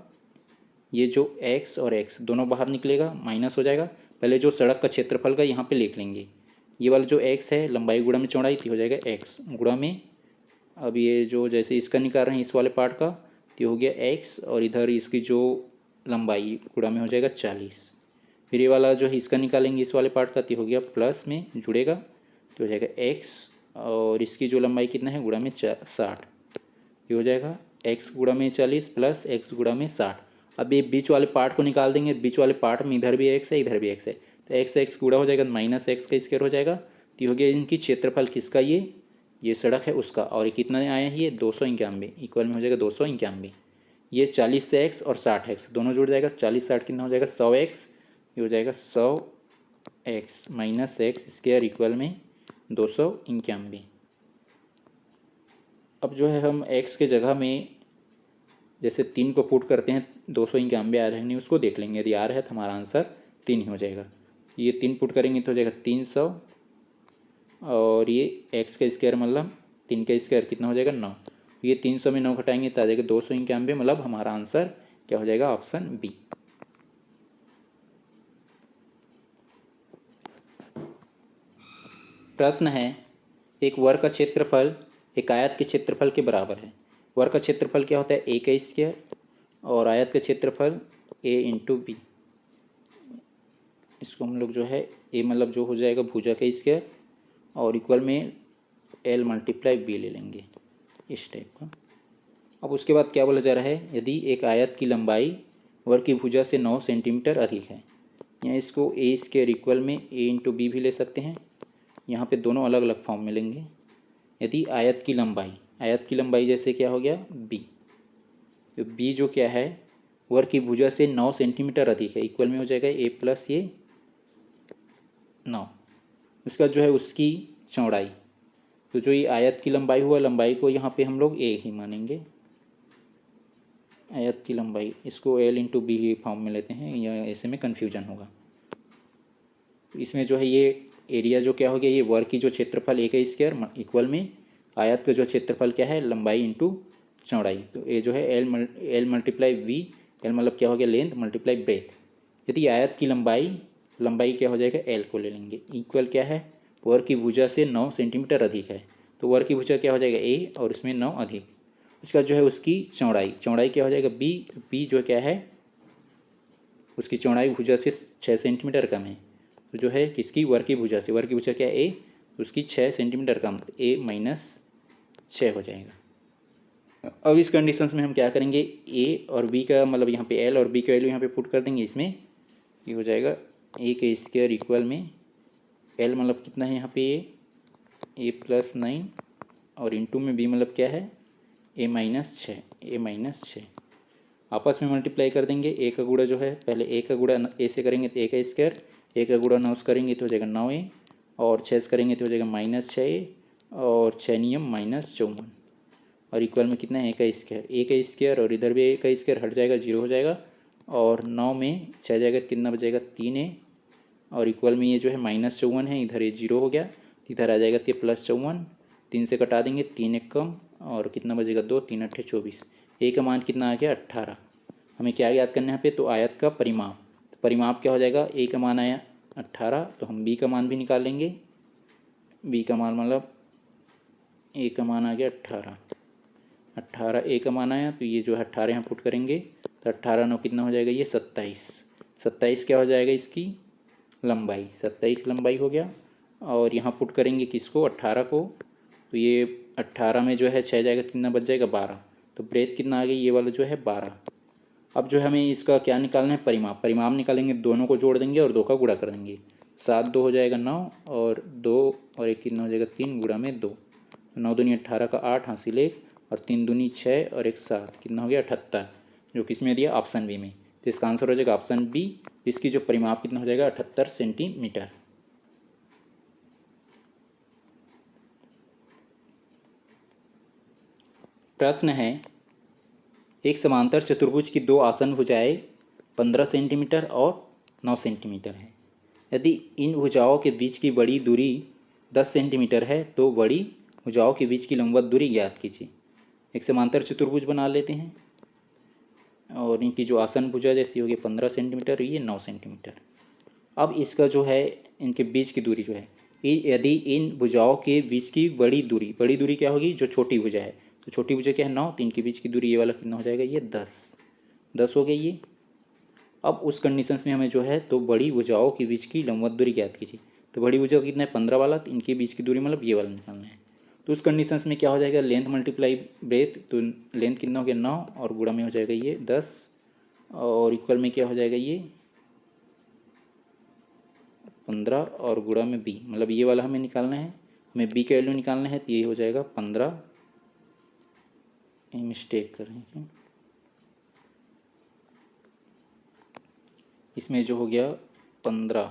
ये जो x और x दोनों बाहर निकलेगा माइनस हो जाएगा, पहले जो सड़क का क्षेत्रफल का यहाँ पे लिख लेंगे, ये वाला जो x है लंबाई गुणा में चौड़ाई थी हो जाएगा x गुणा में, अब ये जो जैसे इसका निकाल रहे हैं इस वाले पार्ट का तो हो गया x, और इधर इसकी जो लंबाई गुणा में हो जाएगा 40, फिर ये वाला जो है इसका निकालेंगे इस वाले पार्ट का तो हो गया प्लस में जुड़ेगा तो हो जाएगा x, और इसकी जो लंबाई कितना है गुणा में 60, ये हो जाएगा x गुणा में 40 प्लस x गुणा में 60। अब ये बीच वाले पार्ट को निकाल देंगे, बीच वाले पार्ट में इधर भी x है इधर भी x है, तो x गुणा हो जाएगा माइनस x का स्क्वायर हो जाएगा, तो हो गया इनकी क्षेत्रफल किसका, ये सड़क है उसका, और ये कितना आया है ये 291 इक्वल में हो जाएगा 291। ये 40 से x और 60x दोनों जुड़ जाएगा। 40 60 कितना हो जाएगा 100x, ये हो जाएगा 100x minus x square equal में 291। अब जो है हम x के जगह में जैसे 3 को पुट करते हैं 291 आ रहा है नहीं उसको देख लेंगे। यदि आ रहा है तो हमारा आंसर 3 ही हो जाएगा। ये 3 पुट करेंगे तो हो जाएगा 300 और ये x का स्क्वायर मतलब 3 का स्क्वायर कितना हो जाएगा 9। ये 300 में 9 घटाएंगे तो आ जाएगा 291, मतलब हमारा आंसर क्या हो जाएगा ऑप्शन बी। प्रश्न है एक वर्ग का क्षेत्रफल एक आयत के क्षेत्रफल के बराबर है। वर्ग का क्षेत्रफल क्या होता है ए का स्क्वायर और आयत का क्षेत्रफल ए इंटू बी। इसको हम लोग जो है ए मतलब जो हो जाएगा भुजा का स्क्वायर और इक्वल में एल मल्टीप्लाई बी ले लेंगे इस टाइप का। अब उसके बाद क्या बोला जा रहा है, यदि एक आयत की लंबाई वर्ग की भुजा से 9 सेंटीमीटर अधिक है, या इसको ए स्क्वायर इक्वल में ए इंटू बी भी ले सकते हैं। यहाँ पे दोनों अलग अलग फॉर्म मिलेंगे। यदि आयत की लंबाई जैसे क्या हो गया बी, तो बी जो क्या है वर्ग की भुजा से 9 सेंटीमीटर अधिक है, इक्वल में हो जाएगा ए प्लस ये 9। इसका जो है उसकी चौड़ाई, तो जो ये आयत की लंबाई हुआ लंबाई को यहाँ पे हम लोग ए ही मानेंगे। आयत की लंबाई इसको एल इंटू बी ही फॉर्म में लेते हैं, या ऐसे में कन्फ्यूजन होगा। तो इसमें जो है ये एरिया जो क्या हो गया ये वर्ग की जो क्षेत्रफल ए का स्क्वायर इक्वल में आयत का जो क्षेत्रफल क्या है लंबाई इंटू चौड़ाई। तो ये जो है एल मल्टीप्लाई वी, एल मतलब क्या हो गया लेंथ मल्टीप्लाई ब्रेथ। यदि आयत की लंबाई क्या हो जाएगा एल को ले लेंगे, इक्वल क्या है वर्ग की भुजा से 9 सेंटीमीटर अधिक है, तो वर्ग की भुजा क्या हो जाएगा ए और इसमें 9 अधिक। इसका जो है उसकी चौड़ाई क्या हो जाएगा बी जो क्या है उसकी चौड़ाई भुजा से 6 सेंटीमीटर कम है, तो जो है किसकी वर्ग की भुजा से, वर्ग की भुजा क्या है ए, उसकी 6 सेंटीमीटर कम, ए माइनस 6 हो जाएगा। अब इस कंडीशंस में हम क्या करेंगे ए और बी का मतलब यहाँ पे एल और बी का वैल्यू यहाँ पे पुट कर देंगे। इसमें ये हो जाएगा ए का स्क्वायर इक्वल में एल मतलब कितना है यहाँ पे ए प्लस 9 और इंटू में बी मतलब क्या है ए माइनस 6। आपस में मल्टीप्लाई कर देंगे। ए का गुणा जो है पहले ए का गुणा ए से करेंगे तो ए का स्क्वायर, ए का गुणा 9 से करेंगे तो हो जाएगा 9a और 6 से करेंगे तो हो जाएगा -6a और 6 नियम -54 और इक्वल में कितना है ए का स्क्वायर और इधर भी ए का स्क्वायर हट जाएगा 0 हो जाएगा और 9 में 6 जाएगा कितना बचेगा 3a और इक्वल में ये जो है -54 है, इधर ये 0 हो गया, इधर आ जाएगा तो +54, 3 से कटा देंगे 3 एक कम और कितना बचेगा 2, 3 8 24। ए का मान कितना आ गया 18। हमें क्या याद करना है यहाँ पे, तो आयत का परिमाप, तो परिमाप क्या हो जाएगा ए का मान आया 18, तो हम बी का मान भी निकाल लेंगे। बी का मान मतलब ए का मान आ गया 18 ए का मान आया, तो ये जो है 18 यहाँ पुट करेंगे तो 18 9 कितना हो जाएगा ये 27 क्या हो जाएगा इसकी लंबाई, 27 लंबाई हो गया। और यहाँ पुट करेंगे किसको 18 को, तो ये 18 में जो है 6 जाएगा कितना बच जाएगा 12, तो ब्रेथ कितना आ गया ये वाला जो है 12। अब जो हमें इसका क्या निकालना है परिमाप निकालेंगे, दोनों को जोड़ देंगे और 2 का गुणा कर देंगे। 7 2 हो जाएगा 9 और 2 और 1 कितना हो जाएगा 3 गुणा में 2, 9 दूनी 18 का 8 हासिल 1 और 3 दूनी 6 और 1 7 कितना हो गया 78, जो किस में दिया ऑप्शन बी में, तो इसका आंसर हो जाएगा ऑप्शन बी। इसकी जो परिमाप कितना हो जाएगा 78 सेंटीमीटर। प्रश्न है एक समांतर चतुर्भुज की 2 आसन भुजाएं 15 सेंटीमीटर और 9 सेंटीमीटर है। यदि इन भुजाओं के बीच की बड़ी दूरी 10 सेंटीमीटर है तो बड़ी भुजाओं के बीच की लंबवत दूरी ज्ञात कीजिए। एक समांतर चतुर्भुज बना लेते हैं और इनकी जो आसन भुजा जैसी होगी 15 सेंटीमीटर, ये 9 सेंटीमीटर। अब इसका जो है इनके बीच की दूरी जो है, यदि इन भुजाओं के बीच की बड़ी दूरी क्या होगी, जो छोटी भुजा है, तो छोटी भुजा क्या है 9, तो इनके बीच की दूरी ये वाला कितना हो जाएगा ये 10 हो गई ये। अब उस कंडीशंस में हमें जो है तो बड़ी भुजाओं के बीच की लंबवत दूरी ज्ञात कीजिए। तो बड़ी भुजा कितना है 15 वाला, तो इनके बीच की दूरी मतलब ये वाला निकालना है। तो उस कंडीशंस में क्या हो जाएगा लेंथ मल्टीप्लाई ब्रेथ, तो लेंथ कितना हो गया 9 और गुणा में हो जाएगा ये 10 और इक्वल में क्या हो जाएगा ये 15 और गुणा में बी, मतलब ये वाला हमें निकालना है, हमें बी का वैल्यू निकालना है, तो ये हो जाएगा 15, मिस्टेक कर रहे हैं इसमें जो हो गया 15,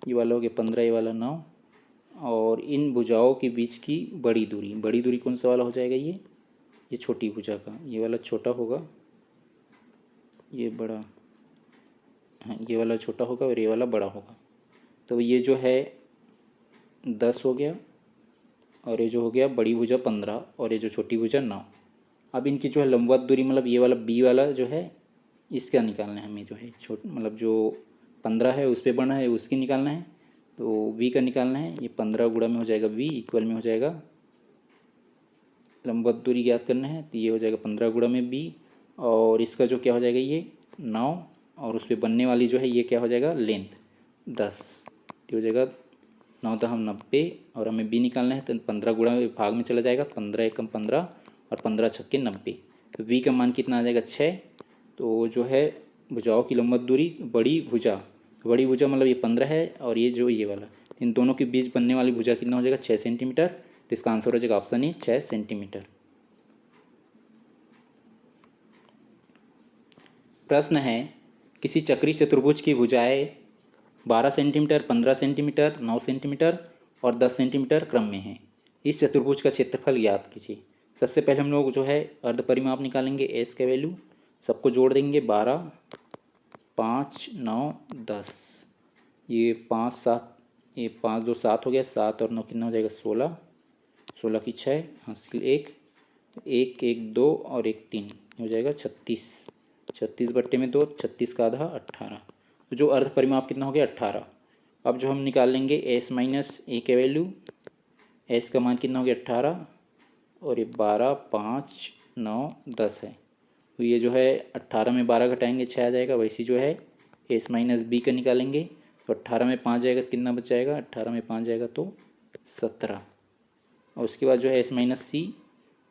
ये वाला हो गया 15, ये वाला 9, और इन भुजाओं के बीच की बड़ी दूरी कौन सा वाला हो जाएगा? ये छोटी भुजा का, ये वाला छोटा होगा, ये बड़ा, हाँ ये वाला छोटा होगा और ये वाला बड़ा होगा। तो ये जो है 10 हो गया, और ये जो हो गया बड़ी भुजा 15, और ये जो छोटी भुजा 9। अब इनकी जो है लंबवत दूरी, मतलब ये वाला बी वाला जो है इसका निकालना है हमें, जो है मतलब जो 15 है उस पर बना है उसकी निकालना है, तो वी का निकालना है। ये 15 गुणा में हो जाएगा वी, इक्वल में हो जाएगा लंबवत दूरी ज्ञात करना है, तो ये हो जाएगा 15 गुणा में बी, और इसका जो क्या हो जाएगा ये 9, और उस पर बनने वाली जो है ये क्या हो जाएगा लेंथ 10, ये हो जाएगा 9 दहम 90, और हमें बी निकालना है तो 15 गुणा में भाग में चला जाएगा, 15 एकम 15 और 15 छक्के 90, तो वी का मान कितना आ जाएगा 6। तो जो है भुजाओं की लंबवत दूरी बड़ी भुजा मतलब ये 15 है, और ये जो ये वाला, इन दोनों के बीच बनने वाली भुजा कितना हो जाएगा 6 सेंटीमीटर, तो इसका आंसर हो जाएगा ऑप्शन ए 6 सेंटीमीटर। प्रश्न है किसी चक्रीय चतुर्भुज की भुजाएं 12 सेंटीमीटर, 15 सेंटीमीटर, 9 सेंटीमीटर और 10 सेंटीमीटर क्रम में है। इस चतुर्भुज का क्षेत्रफल ज्ञात कीजिए। सबसे पहले हम लोग जो है अर्ध परिमाप निकालेंगे, एस का वैल्यू सबको जोड़ देंगे, 12, 5, 9, 10, ये 5, 7, ये 5 2 7 हो गया, 7 और 9 कितना हो जाएगा 16, 16 की 6, हासिल 1, 1 1 2 और 1 3 हो जाएगा 36, 36 बट्टे में 2, 36 का आधा 18। तो जो अर्ध परिमाप कितना हो गया 18। अब जो हम निकाल लेंगे एस माइनस ए के वैल्यू, एस का मान कितना हो गया 18, और ये 12, 5, 9, 10 है, तो ये जो है 18 में 12 घटाएंगे 6 आ जाएगा। वैसे जो है एस माइनस बी का निकालेंगे, तो 18 में 5 जाएगा, कितना बच जाएगा 18 में 5 जाएगा तो 17, और उसके बाद जो है एस माइनस सी,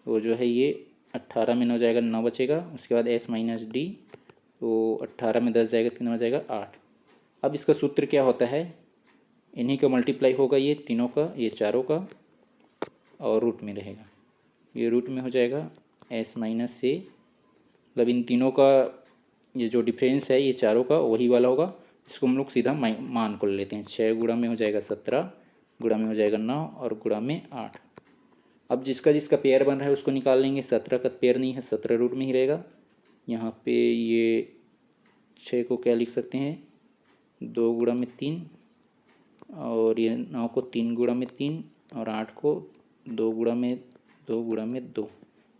वो जो है ये 18 में 9 जाएगा 9 बचेगा, उसके बाद एस माइनस डी, तो 18 में 10 जाएगा, कितना हो जाएगा 8। अब इसका सूत्र क्या होता है, इन्हीं का मल्टीप्लाई होगा ये तीनों का, ये चारों का, और रूट में रहेगा, ये रूट में हो जाएगा एस माइनस से, मतलब इन तीनों का ये जो डिफरेंस है ये चारों का वही वाला होगा, इसको हम लोग सीधा मान कर लेते हैं। 6 गुणा में हो जाएगा 17, गुणा में हो जाएगा 9 और गुणा में 8। अब जिसका जिसका पेयर बन रहा है उसको निकाल लेंगे। 17 का पेयर नहीं है, 17 रूट में ही रहेगा। यहाँ पे ये 6 को क्या लिख सकते हैं 2 गुणा में 3, और ये 9 को 3 गुणा में 3, और 8 को 2 गुणा में 2,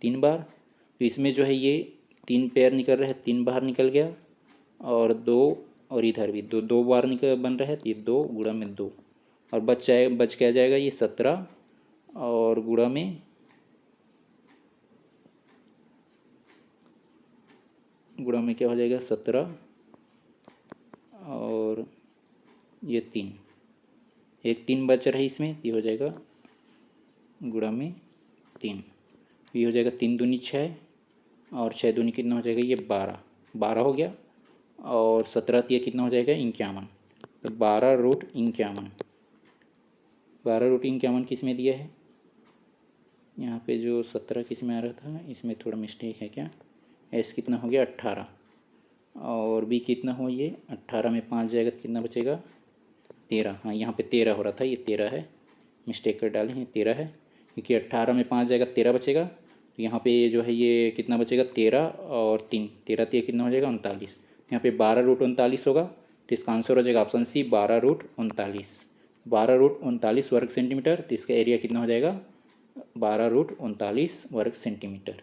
3 बार। तो इसमें जो है ये 3 पेयर निकल रहा है, 3 बाहर निकल गया, और 2, और इधर भी 2 बार निकल बन रहा है, तो ये 2 गुणा में 2, और बच क्या जाएगा ये 17, और गुणा में क्या हो जाएगा 17, और ये 3, एक 3 बच रहा है इसमें, ये हो जाएगा गुणा में 3, ये हो जाएगा 3 दूनी 6, और 6 दूनी कितना हो जाएगा ये 12 हो गया, और 17 ये कितना हो जाएगा 51, तो 12 रूट 51, 12 रूट 51 किस में दिया है, यहाँ पे जो 17 किस में आ रहा था इसमें थोड़ा मिस्टेक है क्या, एस कितना हो गया 18, और बी कितना हो ये 18 में 5 जाएगा तो कितना बचेगा 13, हाँ यहाँ पे 13 हो रहा था, ये 13 है, मिस्टेक कर डाले हैं 13 है, क्योंकि 18 में 5 जाएगा 13 बचेगा, तो यहाँ पे जो है ये कितना बचेगा 13 और 3, 13 3 कितना हो जाएगा 39, यहाँ पे 12 रूट 39 होगा, तो इसका आंसर हो जाएगा ऑप्शन सी 12 रूट 39, 12 रूट 39 वर्ग सेंटीमीटर, तो इसका एरिया कितना हो जाएगा 12 रूट 39 वर्ग सेंटीमीटर।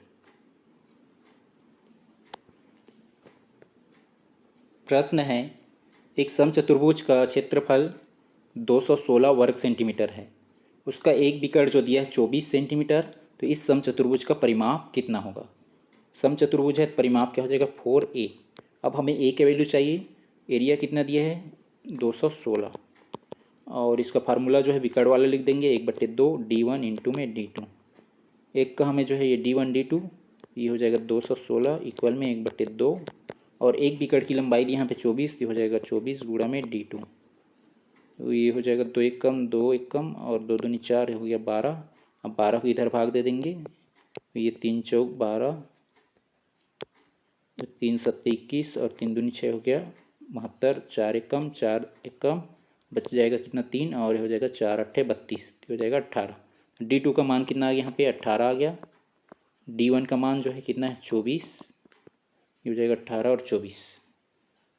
प्रश्न है एक समचतुर्भुज का क्षेत्रफल 216 वर्ग सेंटीमीटर है, उसका एक विकर्ण जो दिया है 24 सेंटीमीटर, तो इस समचतुर्भुज का परिमाप कितना होगा। समचतुर्भुज है, परिमाप क्या हो जाएगा 4a। अब हमें a का वैल्यू चाहिए, एरिया कितना दिया है 216, और इसका फार्मूला जो है विकर्ण वाला लिख देंगे 1/2 d1 इंटू में d2, एक का हमें जो है ये d1 d2, ये हो जाएगा 216 इक्वल में 1/2, और एक विकर्ण की लंबाई दी यहाँ पे 24, ये हो जाएगा 24 गुणा में d2, तो ये हो जाएगा 2 एक कम 2 एक कम, और 2 दूनी 4 हो गया 12, अब 12 को इधर भाग दे देंगे, तो ये 3 चौक 12, तो 3 सत्ते 21 और 3 दूनी 6 हो गया 72, 4 एकम 4 एकम, बच जाएगा कितना 3, और हो जाएगा 4 अट्ठे 32, हो जाएगा 18। D2 का मान कितना आ गया यहाँ पे 18 आ गया। D1 का मान जो है कितना है 24, ये हो जाएगा 18 और 24।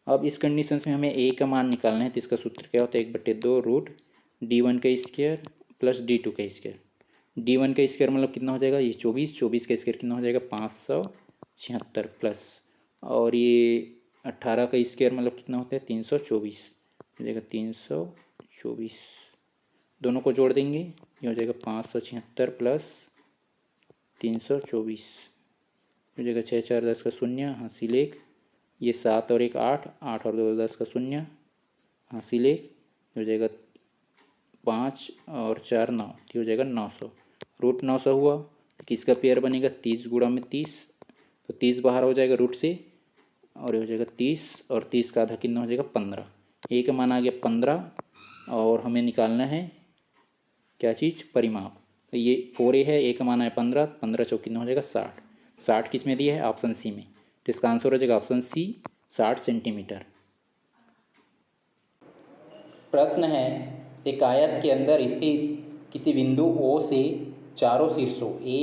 अब इस कंडीशन में हमें A का मान निकालना है, तो इसका सूत्र क्या होता है 1/2 रूट D1 का स्क्वायर प्लस D2 का स्क्वायर। D1 का स्क्वायर मतलब कितना हो जाएगा ये 24, 24 का स्क्वायर कितना हो जाएगा 576 प्लस, और ये 18 का स्क्वायर मतलब कितना होता है 324, हो जाएगा 324। दोनों को जोड़ देंगे, ये हो जाएगा 576 प्लस 324, हो जाएगा 6 4 10 का शून्य, हासिल 1, ये 7 और 1 8, 8 और 2 10 का शून्य, हासिल 1, हो जाएगा 5 और 4 9, हो जाएगा 900। रूट 900 हुआ तो किसका पेयर बनेगा 30 गुणा में 30, तो 30 बाहर हो जाएगा रूट से, और ये हो जाएगा 30, और 30 का आधा कितना हो जाएगा 15। ए का मान आ गया 15, और हमें निकालना है क्या चीज़ परिमाप। तो ये 4A है, ए का मान है 15, 15 चौक कितना हो जाएगा 60, 60 किस में दिया है ऑप्शन सी में, तो इसका आंसर हो जाएगा ऑप्शन सी 60 सेंटीमीटर। प्रश्न है एक आयत के अंदर स्थित किसी बिंदु O से चारों शीर्षों A,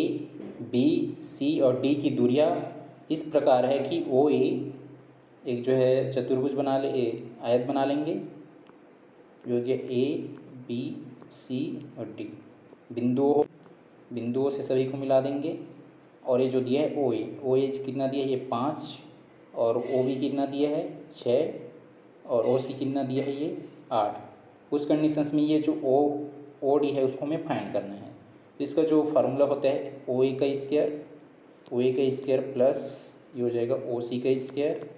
B, C और D की दूरियां इस प्रकार है कि OA एक जो है चतुर्भुज बना ले, आयत बना लेंगे जो कि A, B, C और D बिंदुओं से सभी को मिला देंगे, और ये जो दिया है OA कितना दिया है ये 5, और OB कितना दिया है 6, और OC कितना दिया है ये 8। उस कंडीशंस में ये जो OD है उसको हमें फाइंड करना है। तो इसका जो फार्मूला होता है OA का स्क्वायर प्लस ये हो जाएगा OC का स्क्वायर,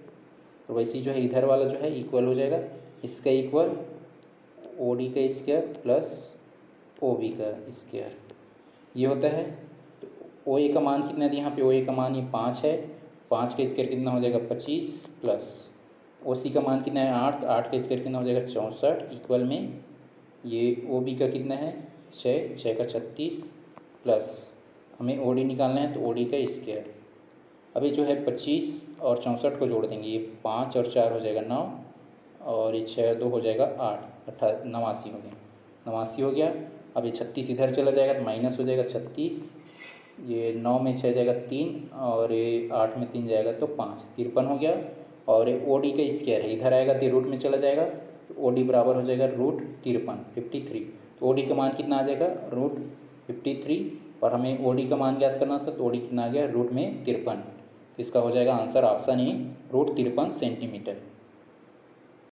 और वैसे जो है इधर वाला जो है इक्वल हो जाएगा इसका इक्वल OD का स्क्वायर प्लस OB का स्क्वायर, ये होता है। तो OA का मान कितना दिया यहाँ पे, OA का मान ये 5 है, 5 का स्क्वायर कितना हो जाएगा 25, प्लस OC का मान कितना है 8, 8 का स्क्वायर कितना हो जाएगा 64, इक्वल में ये OB का कितना है 6, 6 का 36, प्लस हमें OD निकालना है तो OD का स्क्वायर। अभी जो है 25 और 64 को जोड़ देंगे, ये 5 और 4 हो जाएगा 9, और ये 6 और 2 हो जाएगा 8, 89 हो गया, 89 हो गया। अब ये 36 इधर चला जाएगा तो माइनस हो जाएगा 36, ये 9 में 6 जाएगा 3, और ये 8 में 3 जाएगा तो 5, 53 हो गया। और ये OD का स्क्वायर है, इधर आएगा तो रूट में चला जाएगा, तो OD बराबर हो जाएगा रूट 53, 53। तो OD का मान कितना आ जाएगा रूट 53, और हमें OD का मान ज्ञात करना था, तो OD कितना आ गया रूट में 53, तो इसका हो जाएगा answer option A root 53 centimetre.